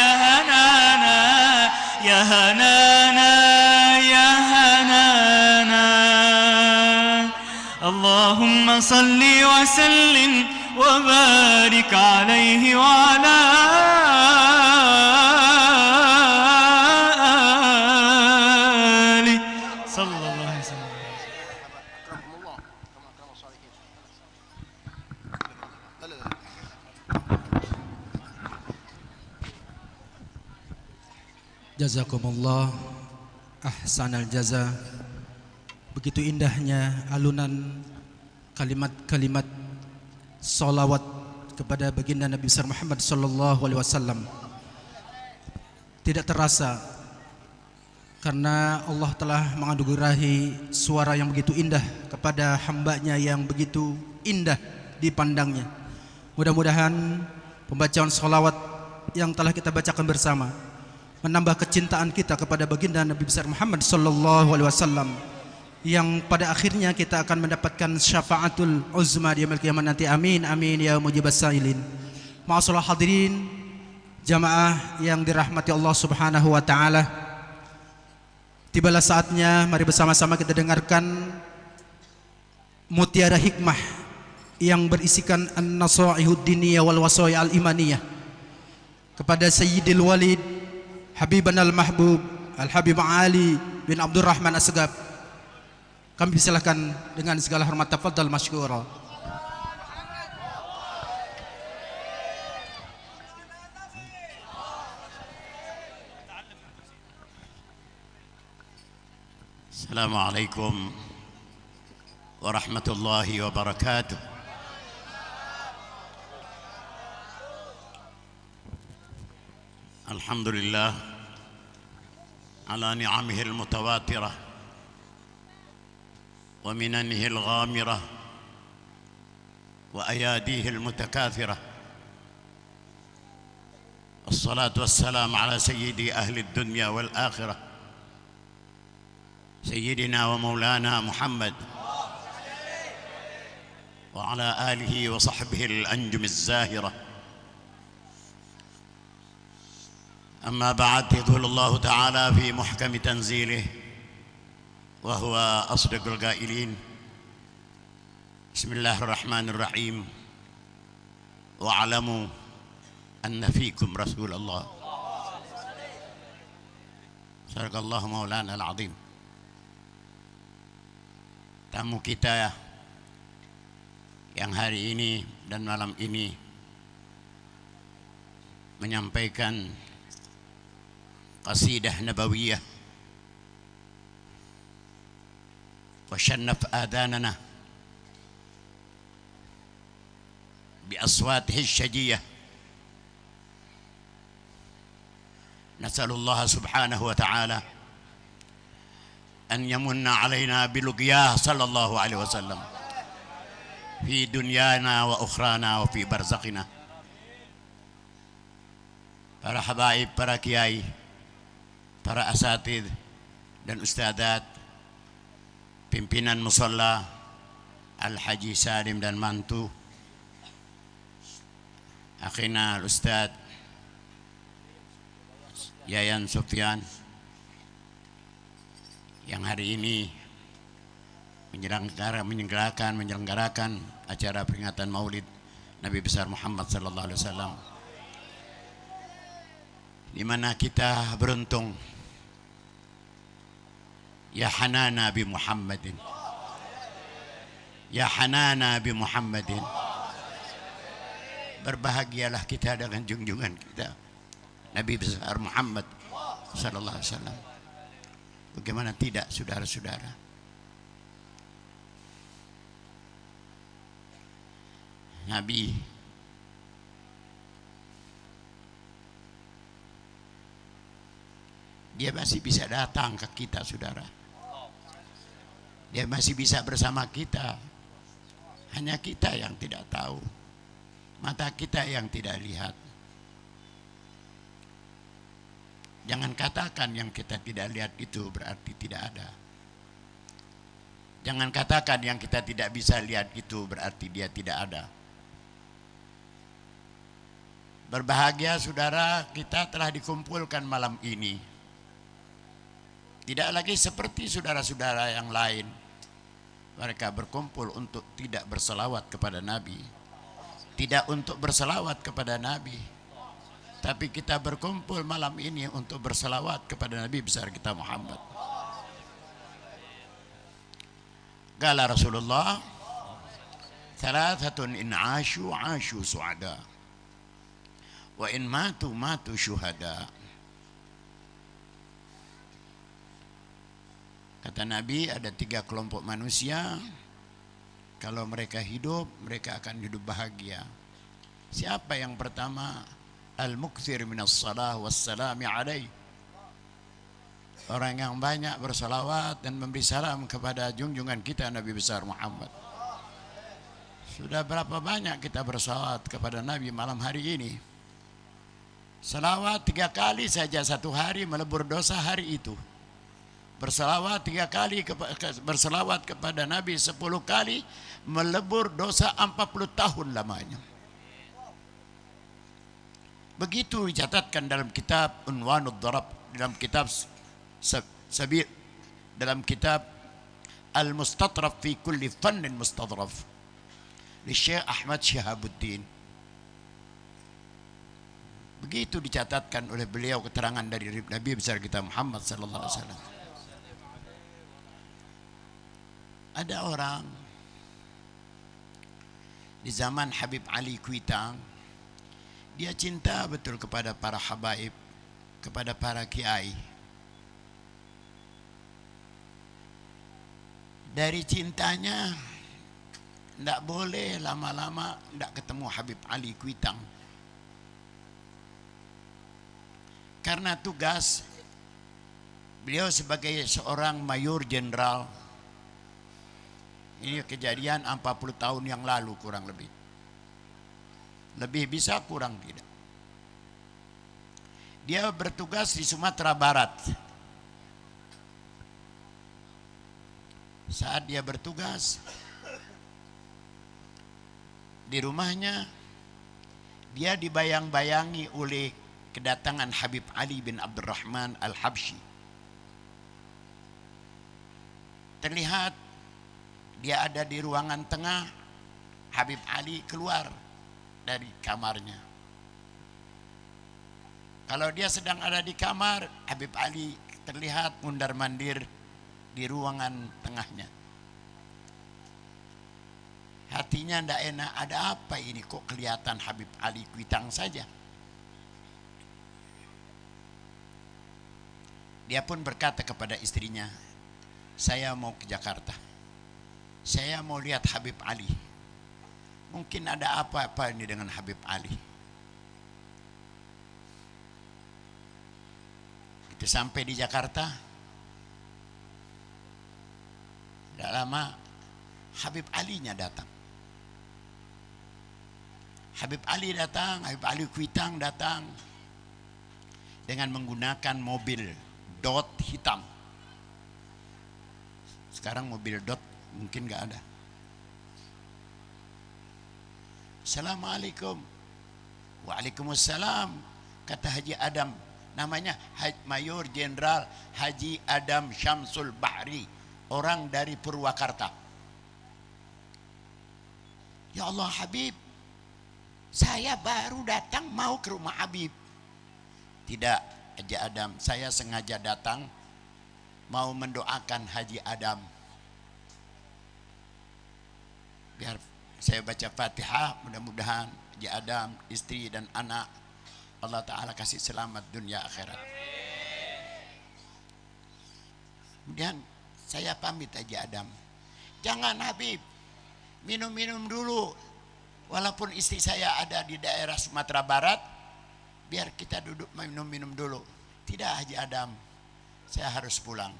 يا هنانا يا هنانا يا هنانا اللهم صل وسلم وبارك عليه وعلى آله صلى الله عليه وسلم. Jazakumullah ahsanal jaza. Begitu indahnya alunan kalimat-kalimat salawat kepada baginda Nabi besar Muhammad sallallahu alaihi wasallam. Tidak terasa karena Allah telah menganugerahi suara yang begitu indah kepada hambanya yang begitu indah dipandangnya. Mudah-mudahan pembacaan salawat yang telah kita bacakan bersama menambah kecintaan kita kepada baginda Nabi besar Muhammad sallallahu alaihi wasallam, yang pada akhirnya kita akan mendapatkan syafaatul uzma di yaumil qiyamah nanti. Amin amin ya mujibas sailin. Ma'asyiral hadirin, jamaah yang dirahmati Allah Subhanahu wa taala, tibalah saatnya mari bersama-sama kita dengarkan mutiara hikmah yang berisikan an-nasaihud diniyah wal wasaya al-imaniyah kepada Sayyidil Walid Habiban al-Mahbub Al-Habib Ali bin Abdurrahman As-Segaf. Kami persilahkan dengan segala hormat, tafadhal masykura. Assalamualaikum warahmatullahi wabarakatuh. Alhamdulillah ala ni'amihi al-mutawatirah wa minanihi al-ghamirah wa ayadihi al-mutakathirah. Wassalatu wassalamu ala sayyidi ahli ad-dunya wal akhirah سيدنا ومولانا محمد وعلى آله وصحبه الأنجم الزاهرة. أما بعد، يقول الله تعالى في محكم تنزيله وهو أصدق القائلين: بسم الله الرحمن الرحيم، واعلموا أن فيكم رسول الله Sadaqallahu maulana al-azim. Tamu kita yang hari ini dan malam ini menyampaikan qasidah nabawiyah wa syannaf adanana bi aswatihi syajiyah. Nas'alullah subhanahu wa ta'ala an yamunna alaina biluqyah sallallahu alaihi wasallam fi dunyana wa ukhrana wa fi barzakhina. Para habaib, para kiai, para asatid dan ustadzat, pimpinan musalla Al-Haji Salim dan mantu, akhina Al-Ustadz Yayan Sufyan yang hari ini menyelenggarakan acara peringatan Maulid Nabi besar Muhammad sallallahu alaihi wasallam, di mana kita beruntung ya hanana bi Muhammadin, ya hanana bi Muhammadin, berbahagialah kita dengan junjungan kita Nabi besar Muhammad sallallahu alaihi wasallam. Bagaimana tidak, saudara-saudara? Nabi dia masih bisa datang ke kita, saudara. Dia masih bisa bersama kita. Hanya kita yang tidak tahu. Mata kita yang tidak lihat. Jangan katakan yang kita tidak lihat itu berarti tidak ada. Jangan katakan yang kita tidak bisa lihat itu berarti dia tidak ada. Berbahagia saudara, kita telah dikumpulkan malam ini. Tidak lagi seperti saudara-saudara yang lain. Mereka berkumpul untuk tidak berselawat kepada Nabi. Tidak untuk berselawat kepada Nabi. Tapi kita berkumpul malam ini untuk berselawat kepada Nabi besar kita Muhammad. Qala Rasulullah, thalathatun in ashu ashu su'ada, wa in matu matu syuhada. Kata Nabi, ada 3 kelompok manusia, kalau mereka hidup, mereka akan hidup bahagia. Siapa yang pertama? Al-mukthir minas salah wassalami alaih. Orang yang banyak bersalawat dan memberi salam kepada junjungan kita Nabi besar Muhammad. Sudah berapa banyak kita bersalawat kepada Nabi malam hari ini? Salawat 3 kali saja satu hari melebur dosa hari itu. Bersalawat 3 kali bersalawat kepada Nabi 10 kali melebur dosa 40 tahun lamanya. Begitu dicatatkan dalam kitab Unwanud Darab, dalam kitab Sabir, dalam kitab Al-Mustatraf fi kulli fannin mustadraf di Syekh Ahmad Syahabuddin. Begitu dicatatkan oleh beliau keterangan dari Nabi besar kita Muhammad sallallahu alaihi wasallam. Ada orang di zaman Habib Ali Kuitang, dia cinta betul kepada para habaib, kepada para kiai. Dari cintanya, tidak boleh lama-lama tidak ketemu Habib Ali Kuitang. Karena tugas beliau sebagai seorang mayor jenderal. Ini kejadian 40 tahun yang lalu kurang lebih. Lebih bisa, kurang tidak. Dia bertugas di Sumatera Barat. Saat dia bertugas di rumahnya, dia dibayang-bayangi oleh kedatangan Habib Ali bin Abdurrahman Al-Habsyi. Terlihat dia ada di ruangan tengah, Habib Ali keluar dari kamarnya. Kalau dia sedang ada di kamar, Habib Ali terlihat mundar-mandir di ruangan tengahnya. Hatinya ndak enak, ada apa ini kok kelihatan Habib Ali Kuitang saja. Dia pun berkata kepada istrinya, saya mau ke Jakarta, saya mau lihat Habib Ali, mungkin ada apa-apa ini dengan Habib Ali. Kita sampai di Jakarta, tidak lama Habib Ali-nya datang. Habib Ali datang, Habib Ali Kuitang datang dengan menggunakan mobil dot hitam. Sekarang mobil dot mungkin nggak ada. Assalamualaikum. Waalaikumsalam. Kata Haji Adam, namanya Mayor Jenderal Haji Adam Syamsul Bahri, orang dari Purwakarta. Ya Allah Habib, saya baru datang mau ke rumah Habib. Tidak, Haji Adam, saya sengaja datang mau mendoakan Haji Adam. Biar saya baca Fatihah, mudah-mudahan Haji Adam, istri dan anak Allah Ta'ala kasih selamat dunia akhirat. Kemudian saya pamit Haji Adam, jangan Habib, minum-minum dulu. Walaupun istri saya ada di daerah Sumatera Barat, biar kita duduk minum-minum dulu. Tidak Haji Adam, saya harus pulang.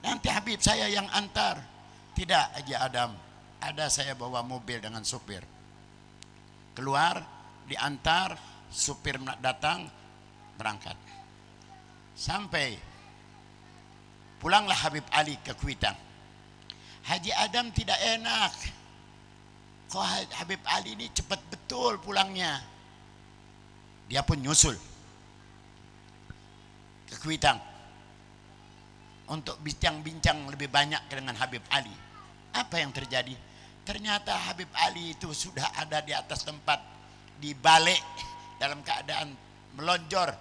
Nanti Habib saya yang antar. Tidak Haji Adam, ada saya bawa mobil dengan supir. Keluar, diantar, supir datang, berangkat. Sampai pulanglah Habib Ali ke Kuitang. Haji Adam tidak enak. Kok Habib Ali ini cepat betul pulangnya. Dia pun nyusul ke Kuitang untuk bincang-bincang lebih banyak dengan Habib Ali. Apa yang terjadi? Ternyata Habib Ali itu sudah ada di atas tempat, di balik dalam keadaan melonjor,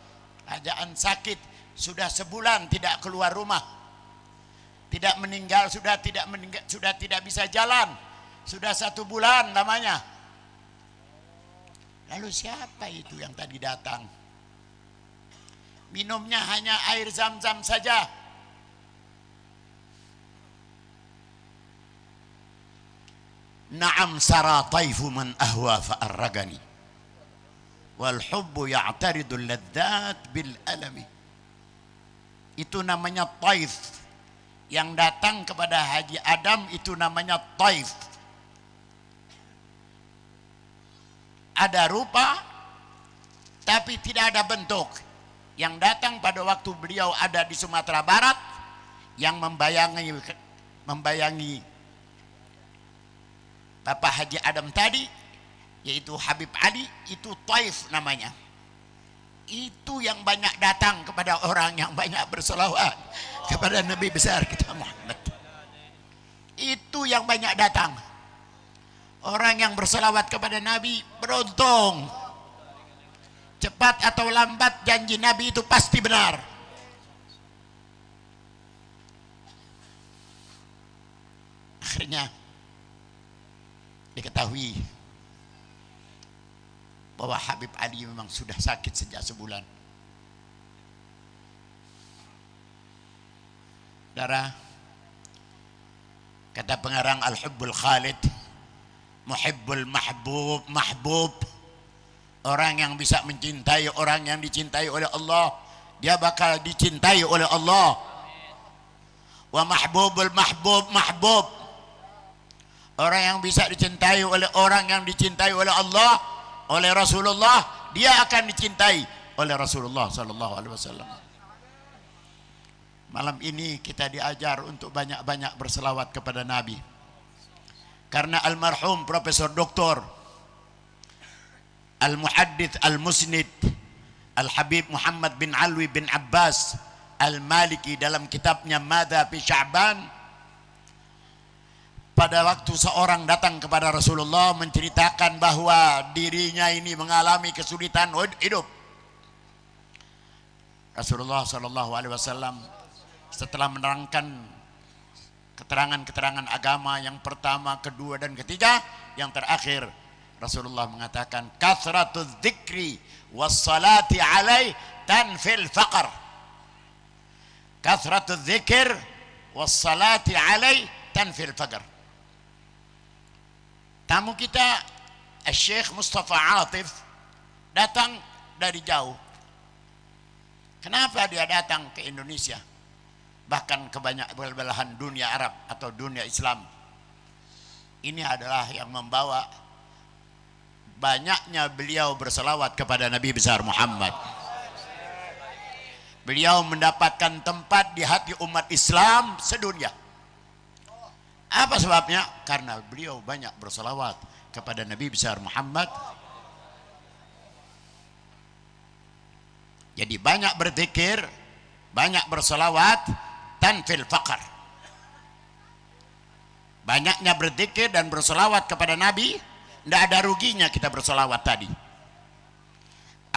keadaan sakit, sudah sebulan tidak keluar rumah, tidak meninggal, sudah tidak bisa jalan. Sudah 1 bulan lamanya. Lalu siapa itu yang tadi datang? Minumnya hanya air zam-zam saja. Na'am sara taifu man ahwa fa'arragani. Wal hubbu ya'taridul ladzat bil alami. Itu namanya taif. Yang datang kepada Haji Adam itu namanya taif. Ada rupa tapi tidak ada bentuk. Yang datang pada waktu beliau ada di Sumatera Barat, yang membayangi Bapak Haji Adam tadi, yaitu Habib Ali, itu Taif namanya. Itu yang banyak datang kepada orang yang banyak berselawat kepada Nabi besar kita Muhammad. Itu yang banyak datang. Orang yang berselawat kepada Nabi beruntung. Cepat atau lambat janji Nabi itu pasti benar. Akhirnya diketahui bahwa Habib Ali memang sudah sakit sejak sebulan. Saudara, kata pengarang Al-Hubbul Khalid, muhibbul mahbub, orang yang bisa mencintai orang yang dicintai oleh Allah, dia bakal dicintai oleh Allah. Wa mahbubul mahbub, orang yang bisa dicintai oleh orang yang dicintai oleh Allah, oleh Rasulullah, dia akan dicintai oleh Rasulullah sallallahu alaihi wasallam. Malam ini kita diajar untuk banyak-banyak berselawat kepada Nabi. Karena almarhum Profesor Dr. Al-Muhaddits Al-Musnid Al-Habib Muhammad bin Alwi bin Abbas Al-Maliki dalam kitabnya Madza fi Sya'ban, pada waktu seorang datang kepada Rasulullah menceritakan bahwa dirinya ini mengalami kesulitan hidup, Rasulullah Shallallahu Alaihi Wasallam setelah menerangkan keterangan-keterangan agama yang pertama, kedua, dan ketiga, yang terakhir Rasulullah mengatakan kathratuz dzikri wassalati alai tanfil faqr. Kathratuz dzikr wassalati alai tanfil faqr. Tamu kita Syekh Mustafa Atif datang dari jauh. Kenapa dia datang ke Indonesia? Bahkan ke banyak belahan dunia Arab atau dunia Islam. Ini adalah yang membawa banyaknya beliau berselawat kepada Nabi besar Muhammad. Beliau mendapatkan tempat di hati umat Islam sedunia. Apa sebabnya? Karena beliau banyak berselawat kepada Nabi besar Muhammad. Jadi banyak berzikir, banyak berselawat, tanfil faqr. Banyaknya berzikir dan berselawat kepada Nabi, tidak ada ruginya kita berselawat tadi.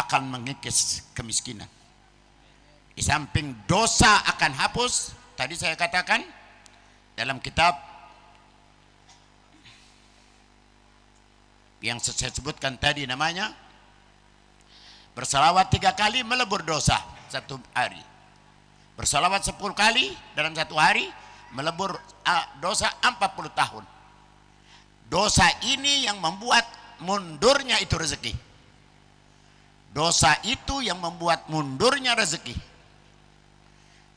Akan mengikis kemiskinan. Di samping dosa akan hapus, tadi saya katakan dalam kitab yang saya sebutkan tadi namanya, berselawat 3 kali melebur dosa 1 hari. Berselawat 10 kali dalam 1 hari melebur dosa 40 tahun. Dosa ini yang membuat mundurnya itu rezeki. Dosa itu yang membuat mundurnya rezeki.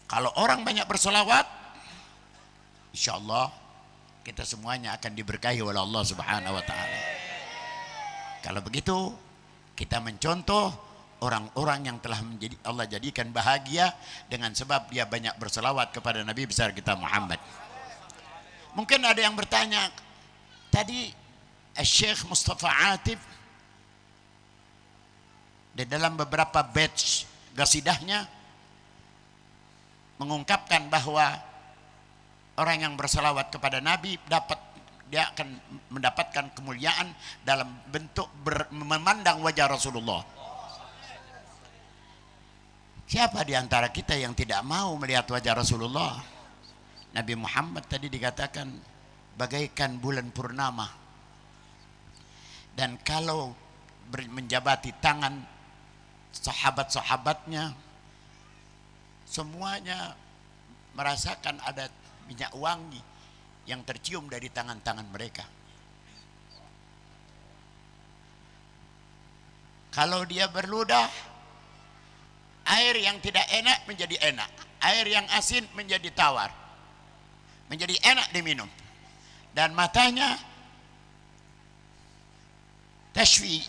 Kalau orang banyak berselawat, insya Allah kita semuanya akan diberkahi oleh Allah Subhanahu wa Ta'ala. Kalau begitu, kita mencontoh orang-orang yang telah menjadi Allah jadikan bahagia dengan sebab dia banyak berselawat kepada Nabi besar kita Muhammad. Mungkin ada yang bertanya, tadi Syekh Mustafa Atif di dalam beberapa batch qasidahnya mengungkapkan bahwa orang yang berselawat kepada Nabi dia akan mendapatkan kemuliaan dalam bentuk memandang wajah Rasulullah. Siapa di antara kita yang tidak mau melihat wajah Rasulullah? Nabi Muhammad tadi dikatakan bagaikan bulan purnama. Dan kalau menjabati tangan sahabat-sahabatnya, semuanya merasakan ada minyak wangi yang tercium dari tangan-tangan mereka. Kalau dia berludah, air yang tidak enak menjadi enak, air yang asin menjadi tawar, menjadi enak diminum. Dan matanya tashfi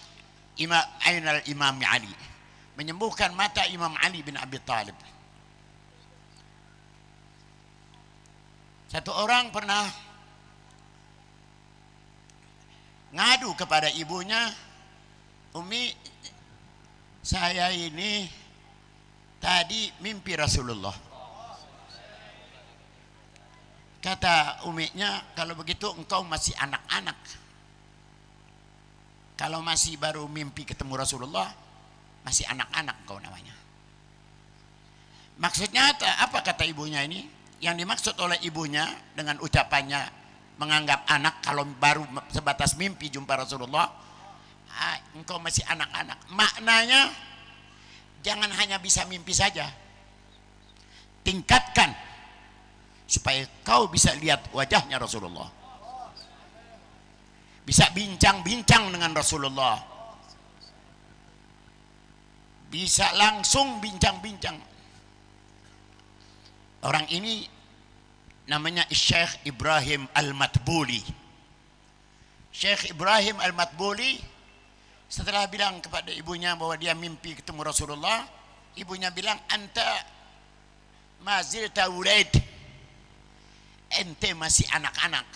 ainal Imam Ali, menyembuhkan mata Imam Ali bin Abi Thalib. Satu orang pernah ngadu kepada ibunya, Umi, saya ini tadi mimpi Rasulullah. Kata uminya, kalau begitu engkau masih anak-anak. Kalau masih baru mimpi ketemu Rasulullah, masih anak-anak engkau namanya. Maksudnya apa kata ibunya ini? Yang dimaksud oleh ibunya dengan ucapannya menganggap anak kalau baru sebatas mimpi jumpa Rasulullah, engkau masih anak-anak. Maknanya jangan hanya bisa mimpi saja, tingkatkan supaya kau bisa lihat wajahnya Rasulullah, bisa bincang-bincang dengan Rasulullah, bisa langsung bincang-bincang. Orang ini namanya Syekh Ibrahim Al-Matbuli. Syekh Ibrahim Al-Matbuli setelah bilang kepada ibunya bahwa dia mimpi ketemu Rasulullah, ibunya bilang, anta mazilta wulaid, ente masih anak-anak.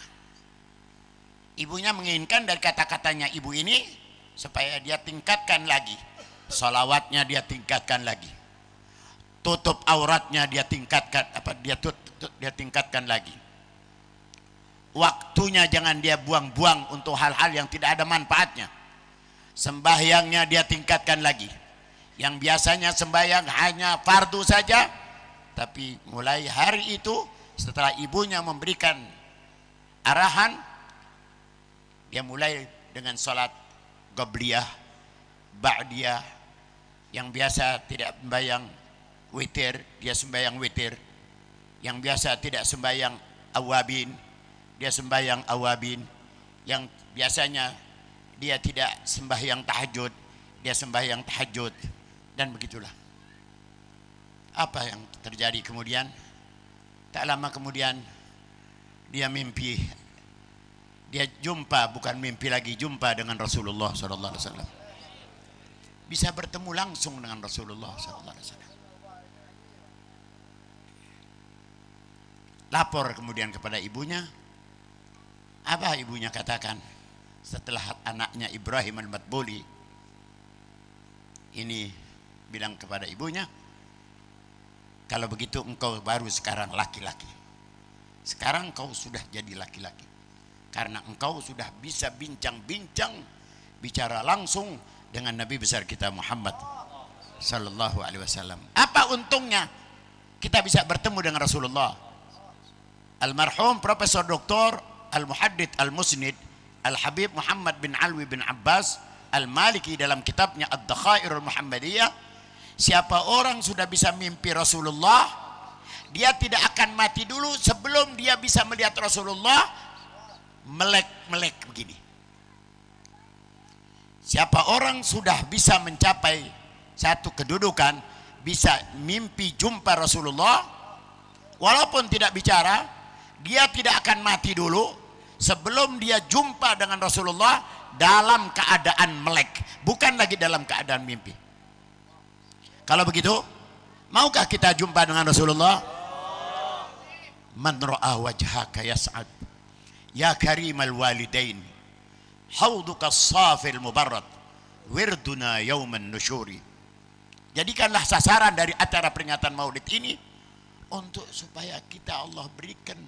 Ibunya menginginkan dari kata-katanya ibu ini supaya dia tingkatkan lagi salawatnya, dia tingkatkan lagi, tutup auratnya dia tingkatkan, dia tingkatkan lagi. Waktunya jangan dia buang-buang untuk hal-hal yang tidak ada manfaatnya. Sembahyangnya dia tingkatkan lagi. yang biasanya sembahyang hanya fardu saja, tapi mulai hari itu setelah ibunya memberikan arahan, dia mulai dengan sholat qabliyah, ba'diyah. Yang biasa tidak sembahyang witir, dia sembahyang witir. Yang biasa tidak sembahyang awabin, dia sembahyang awabin. Yang biasanya dia tidak sembahyang tahajud, dia sembahyang tahajud. Dan begitulah. Apa yang terjadi kemudian? Tak lama kemudian dia mimpi. Dia jumpa, bukan mimpi lagi, jumpa dengan Rasulullah SAW. Bisa bertemu langsung dengan Rasulullah SAW. Lapor kemudian kepada ibunya. Apa ibunya katakan? Setelah anaknya Ibrahim al-Matbuli ini bilang kepada ibunya, kalau begitu engkau baru sekarang laki-laki. Sekarang kau sudah jadi laki-laki. Karena engkau sudah bisa bincang-bincang, bicara langsung dengan Nabi besar kita Muhammad sallallahu alaihi wasallam. Apa untungnya kita bisa bertemu dengan Rasulullah? Almarhum Profesor Dr. Al-Muhaddits Al-Musnid Al-Habib Muhammad bin Alwi bin Abbas Al-Maliki dalam kitabnya Ad-Dakhairul Muhammadiyah, siapa orang sudah bisa mimpi Rasulullah, dia tidak akan mati dulu sebelum dia bisa melihat Rasulullah melek-melek begini. Siapa orang sudah bisa mencapai satu kedudukan, bisa mimpi jumpa Rasulullah, walaupun tidak bicara, dia tidak akan mati dulu sebelum dia jumpa dengan Rasulullah dalam keadaan melek, bukan lagi dalam keadaan mimpi. Kalau begitu, maukah kita jumpa dengan Rasulullah? Man ra'a wajhaka yas'ad ya karimal walidain hauduka as-safil mubarrad wirduna yauman nusyuri. Jadikanlah sasaran dari acara peringatan Maulid ini untuk supaya kita Allah berikan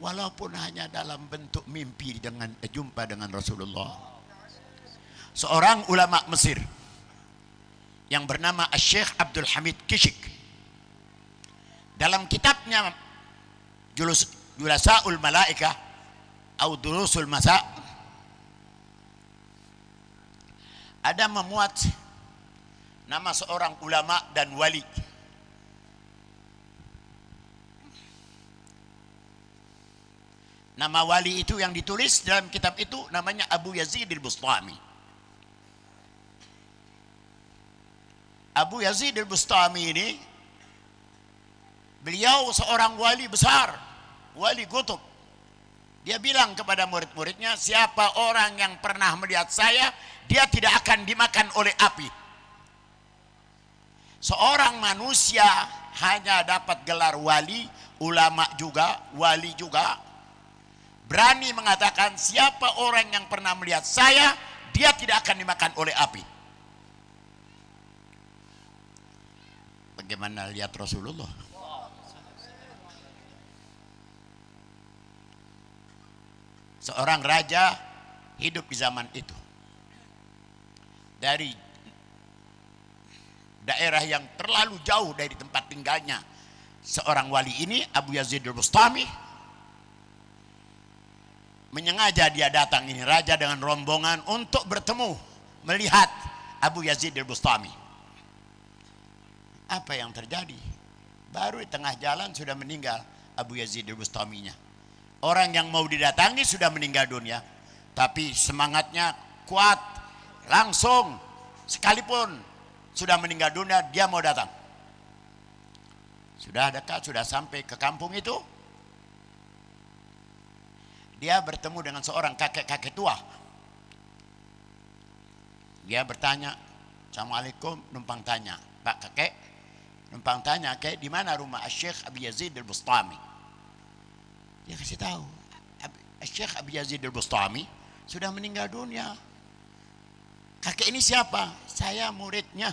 walaupun hanya dalam bentuk mimpi dengan jumpa dengan Rasulullah. Seorang ulama Mesir yang bernama Syekh Abdul Hamid Kishk dalam kitabnya Julasaul Malaikah atau Durusul Masa ada memuat nama seorang ulama dan wali. Nama wali itu yang ditulis dalam kitab itu namanya Abu Yazid al-Bustami. Abu Yazid al-Bustami ini, beliau seorang wali besar, wali kutub. Dia bilang kepada murid-muridnya, siapa orang yang pernah melihat saya, dia tidak akan dimakan oleh api. Seorang manusia hanya dapat gelar wali, ulama juga, wali juga, berani mengatakan siapa orang yang pernah melihat saya, dia tidak akan dimakan oleh api. Bagaimana lihat Rasulullah? Seorang raja hidup di zaman itu. Dari daerah yang terlalu jauh dari tempat tinggalnya seorang wali ini, Abu Yazid al-Bustami, menyengaja dia datang ini raja dengan rombongan untuk bertemu, melihat Abu Yazid al-Bustami. Apa yang terjadi? Baru di tengah jalan sudah meninggal Abu Yazid al-Bustaminya. Orang yang mau didatangi sudah meninggal dunia, tapi semangatnya kuat, langsung sekalipun sudah meninggal dunia dia mau datang. Sudah dekat, sudah sampai ke kampung itu, dia bertemu dengan seorang kakek-kakek tua. Dia bertanya, Assalamualaikum, numpang tanya, Pak kakek, numpang tanya, kakek di mana rumah Syekh Abu Yazid al-Bustami? Dia kasih tahu, Syekh Abu Yazid al-Bustami sudah meninggal dunia. Kakek ini siapa? Saya muridnya.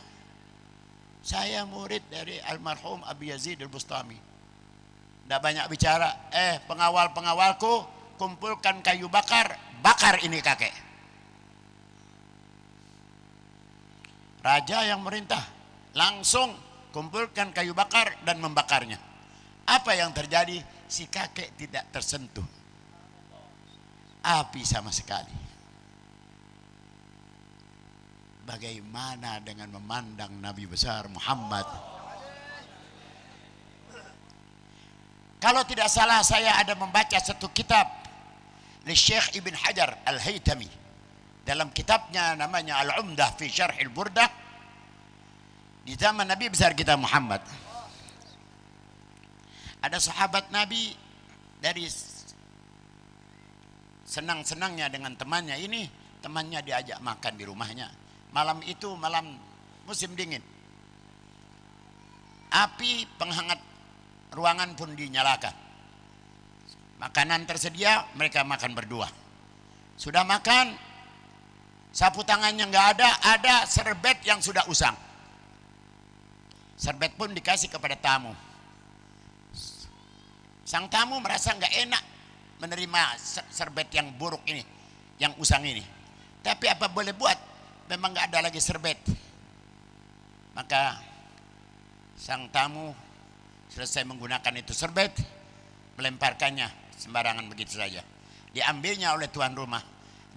Saya murid dari almarhum Abu Yazid al-Bustami. Tidak banyak bicara. Pengawal-pengawalku, kumpulkan kayu bakar, bakar ini kakek. Raja yang merintah langsung kumpulkan kayu bakar dan membakarnya. Apa yang terjadi? Si kakek tidak tersentuh api sama sekali. Bagaimana dengan memandang Nabi besar Muhammad? Kalau tidak salah saya ada membaca satu kitab dari Syekh Ibn Hajar Al-Haytami dalam kitabnya namanya Al-Umdah fi Syarh Al-Burdah, di zaman Nabi besar kita Muhammad ada sahabat Nabi dari senang-senangnya dengan temannya ini, temannya diajak makan di rumahnya. Malam itu malam musim dingin, api penghangat ruangan pun dinyalakan. Makanan tersedia, mereka makan berdua. Sudah makan, sapu tangannya nggak ada serbet yang sudah usang. Serbet pun dikasih kepada tamu. Sang tamu merasa nggak enak menerima serbet yang buruk ini, yang usang ini. Tapi apa boleh buat? Memang nggak ada lagi serbet. Maka sang tamu selesai menggunakan itu serbet, melemparkannya sembarangan begitu saja. Diambilnya oleh tuan rumah,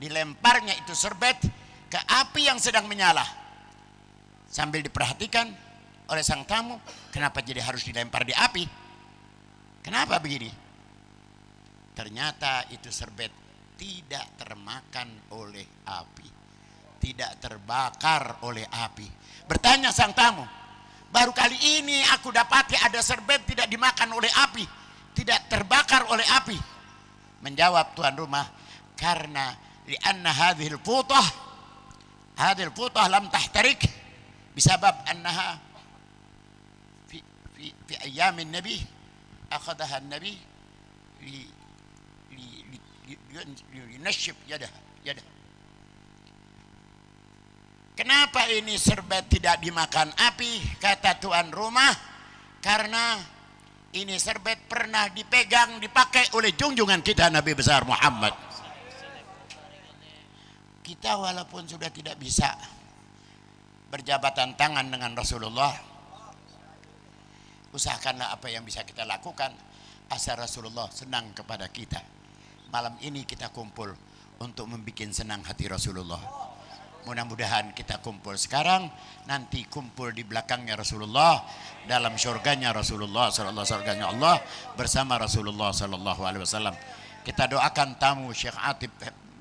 dilemparnya itu serbet ke api yang sedang menyala. Sambil diperhatikan oleh sang tamu, kenapa jadi harus dilempar di api? Kenapa begini? Ternyata itu serbet tidak termakan oleh api, tidak terbakar oleh api. Bertanya sang tamu, baru kali ini aku dapati ada serbet tidak dimakan oleh api, tidak terbakar oleh api. Menjawab tuan rumah, karena lianna hadhil putah lam tahtarik bisabab annaha fi ayamin nabi akhadaha nabi linashib yadah. Kenapa ini serbet tidak dimakan api? Kata tuan rumah, karena ini serbet pernah dipegang, dipakai oleh junjungan kita Nabi besar Muhammad. Kita walaupun sudah tidak bisa berjabatan tangan dengan Rasulullah, usahakanlah apa yang bisa kita lakukan asal Rasulullah senang kepada kita. Malam ini kita kumpul untuk membuat senang hati Rasulullah. Mudah-mudahan kita kumpul sekarang, nanti kumpul di belakangnya Rasulullah, dalam syurganya Rasulullah sallallahu surganya Allah bersama Rasulullah sallallahu alaihi wasallam. Kita doakan tamu Syekh Atib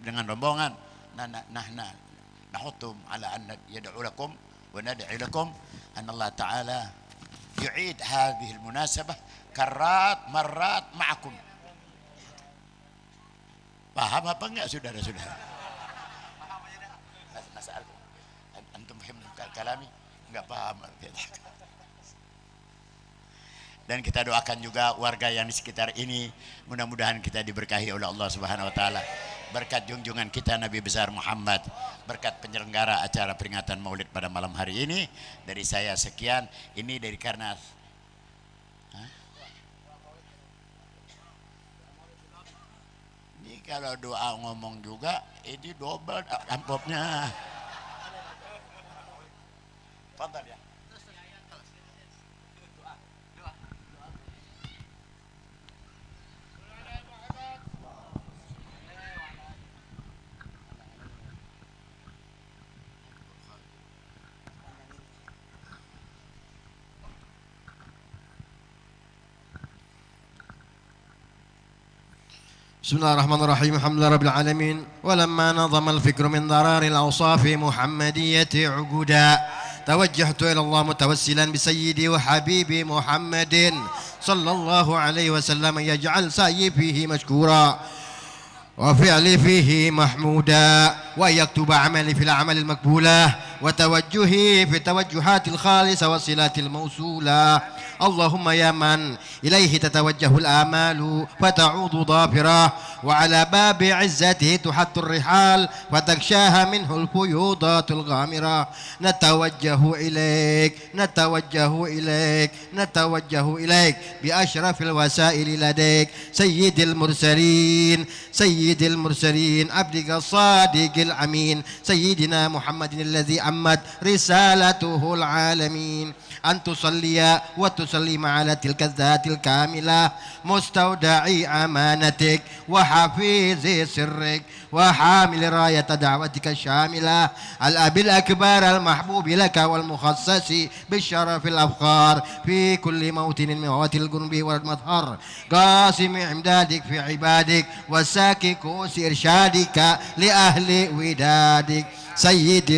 dengan rombongan. Nahna nahutum ala an yad'u lakum wa nad'u lakum an Allah taala yu'id hadhihi almunasabah marrat ma'akum. Paham apa enggak saudara-saudara? Antum paham kalami? Enggak paham. Dan kita doakan juga warga yang di sekitar ini, mudah-mudahan kita diberkahi oleh Allah Subhanahu wa taala. Berkat junjungan kita Nabi besar Muhammad, berkat penyelenggara acara peringatan Maulid pada malam hari ini. Dari saya sekian, ini dari karena ini kalau doa ngomong juga, ini double amplopnya. Fadhal ya. بسم الله الرحمن الرحيم الحمد لله رب العالمين ولما نظم الفكر من ضرار الأوصاف محمدية عقودا توجهت إلى الله متوسلا بسيدي وحبيبي محمد صلى الله عليه وسلم يجعل سعي فيه مشكورا وفعلي فيه محمودا وأن يكتب عملي في الأعمال المقبولة وتوجهي في التوجهات الخالصة والصلات الموصولة. اللهم يا من إليه تتوجه الآمال فتعود ضافرة وعلى باب عزته تحط الرحال فتغشاها منه الفيوضات الغامرة. نتوجه إليك بأشرف الوسائل لديك سيد المرسلين عبدك الصادق الأمين سيدنا محمد الذي أمت رسالته العالمين أن تصلي وتسلم على تلك الذات الكاملة مستودعي أمانتك وحفيظ سرك وحامل راية دعوتك الشاملة الأب الأكبر المحبوب لك والمخصص بالشرف الأفخار في كل موطن من موات القرب والمظهر قاسم إمدادك في عبادك وساكي كوس إرشادك لأهل ودادك سيد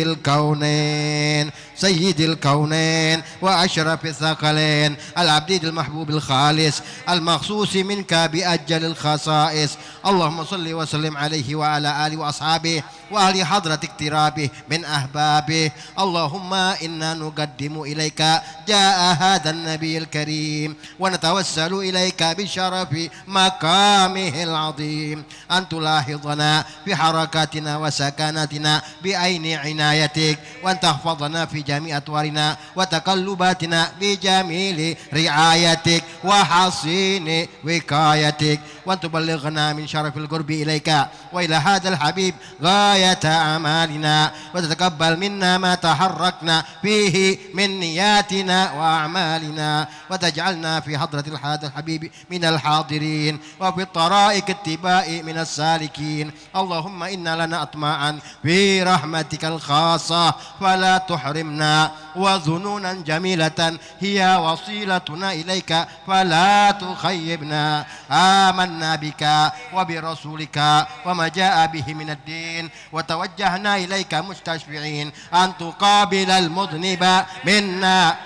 الكونين وأشرف الثقلين العبد المحبوب الخالص المخصوص منك بأجل الخصائص اللهم صل وسلم عليه وعلى آله وأصحابه وأهل حضرة اقترابه من أحبابه اللهم إنا نقدم إليك جاء هذا النبي الكريم ونتوسل إليك بشرف مقامه العظيم أن تلاحظنا في حركاتنا وسكناتنا بعين عنايتك وأن تحفظنا في جميع أطوارنا وتقلباتنا بجميل رعايتك وحصين وقايتك وأن تبلغنا من شرف القرب إليك وإلى هذا الحبيب غاية أعمالنا وتتقبل منا ما تحركنا فيه من نياتنا وأعمالنا وتجعلنا في حضرة هذا الحبيب من الحاضرين وفي الطرائق اتباع من السالكين اللهم إنا لنا أطماعا في رحمتك الخاصة فلا تحرمنا وظنونا جميلة هي وصيلتنا إليك فلا تخيبنا آمنا بك وبرسولك وما جاء به من الدين وتوجهنا إليك مستشفعين أن تقابل المذنب منا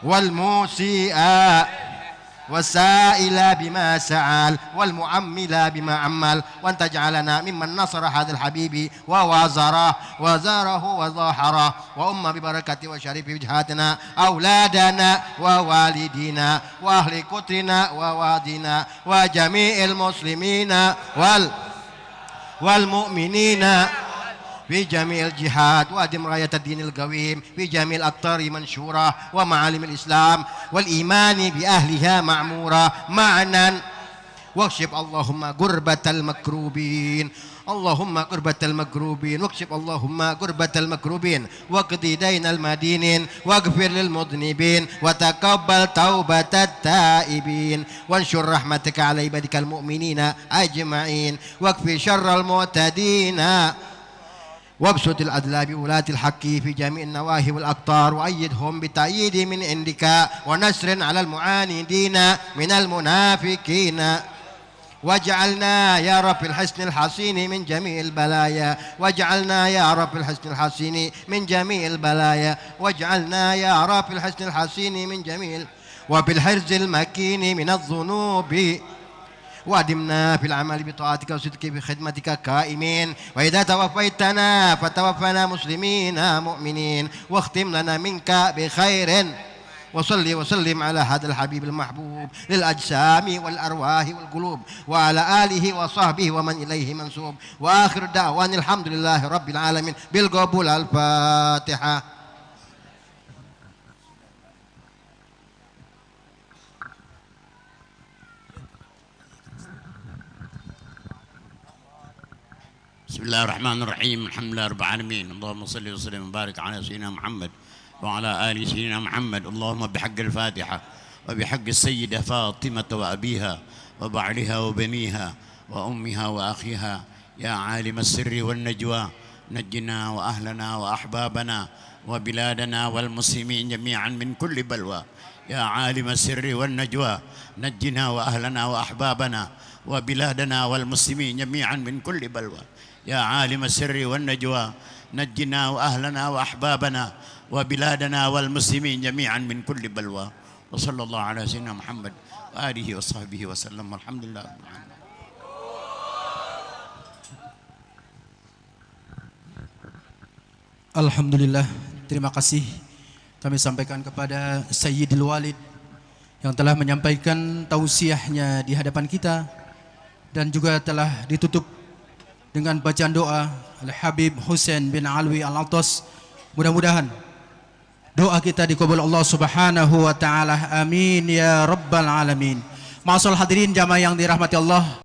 والموسيء والسائل بما سأل والمعمل بما عمل وأن تجعلنا ممن نصر هذا الحبيب ووازره وظاهره وأم ببركة وشريف وجهاتنا أولادنا ووالدينا وأهل كترنا ووادنا وجميع المسلمين والمؤمنين في جميع الجهاد وأدم راية الدين القويم في جميع الأقطار منشورة ومعالم الإسلام والإيمان بأهلها معمورة معنا واكشف اللهم قربة المكروبين واكشف اللهم قربة المكروبين واقضي دين المدينين واغفر للمذنبين وتقبل توبة التائبين وانشر رحمتك على عبادك المؤمنين أجمعين واكفي شر المعتدين وابسط العدل بولاة الحق في جميع النواهي والأقطار وأيدهم بتأييد من عندك ونصر على المعاندين من المنافقين واجعلنا يا رب الحسن الحسين من جميع البلايا واجعلنا يا رب الحسن الحسين من جميع البلايا واجعلنا يا رب الحسن الحسين من جميع وبالحرز المكين من الذنوب وادمنا في العمل بطاعتك وصدقك في خدمتك كائمين وإذا توفيتنا فتوفنا مسلمين مؤمنين واختم لنا منك بخير وصلي وسلم على هذا الحبيب المحبوب للأجسام والأرواح والقلوب وعلى آله وصحبه ومن إليه منسوب وآخر دعوان الحمد لله رب العالمين بالقبول. الفاتحة. بسم الله الرحمن الرحيم الحمد لله رب العالمين اللهم صل وسلم وبارك على سيدنا محمد وعلى آل سيدنا محمد اللهم بحق الفاتحة وبحق السيدة فاطمة وأبيها وبعلها وبنيها وأمها وأخيها يا عالم السر والنجوى نجنا وأهلنا وأحبابنا وبلادنا والمسلمين جميعا من كل بلوى يا عالم السر والنجوى نجنا وأهلنا وأحبابنا وبلادنا والمسلمين جميعا من كل بلوى يا عالم السر والنجوى نجنا وأهلنا وأحبابنا وبلادنا والمسلمين جميعا من كل بلوى وصلى الله على سيدنا محمد وآله وصحبه وسلم والحمد لله رب العالمين. Alhamdulillah, terima kasih kami sampaikan kepada Sayyidil Walid yang telah menyampaikan tausiahnya di hadapan kita dan juga telah ditutup dengan bacaan doa Al-Habib Husain bin Alwi Al-Attas. Mudah-mudahan doa kita dikabul Allah Subhanahu wa taala. Amin ya rabbal alamin. Ma'asal hadirin jamaah yang dirahmati Allah.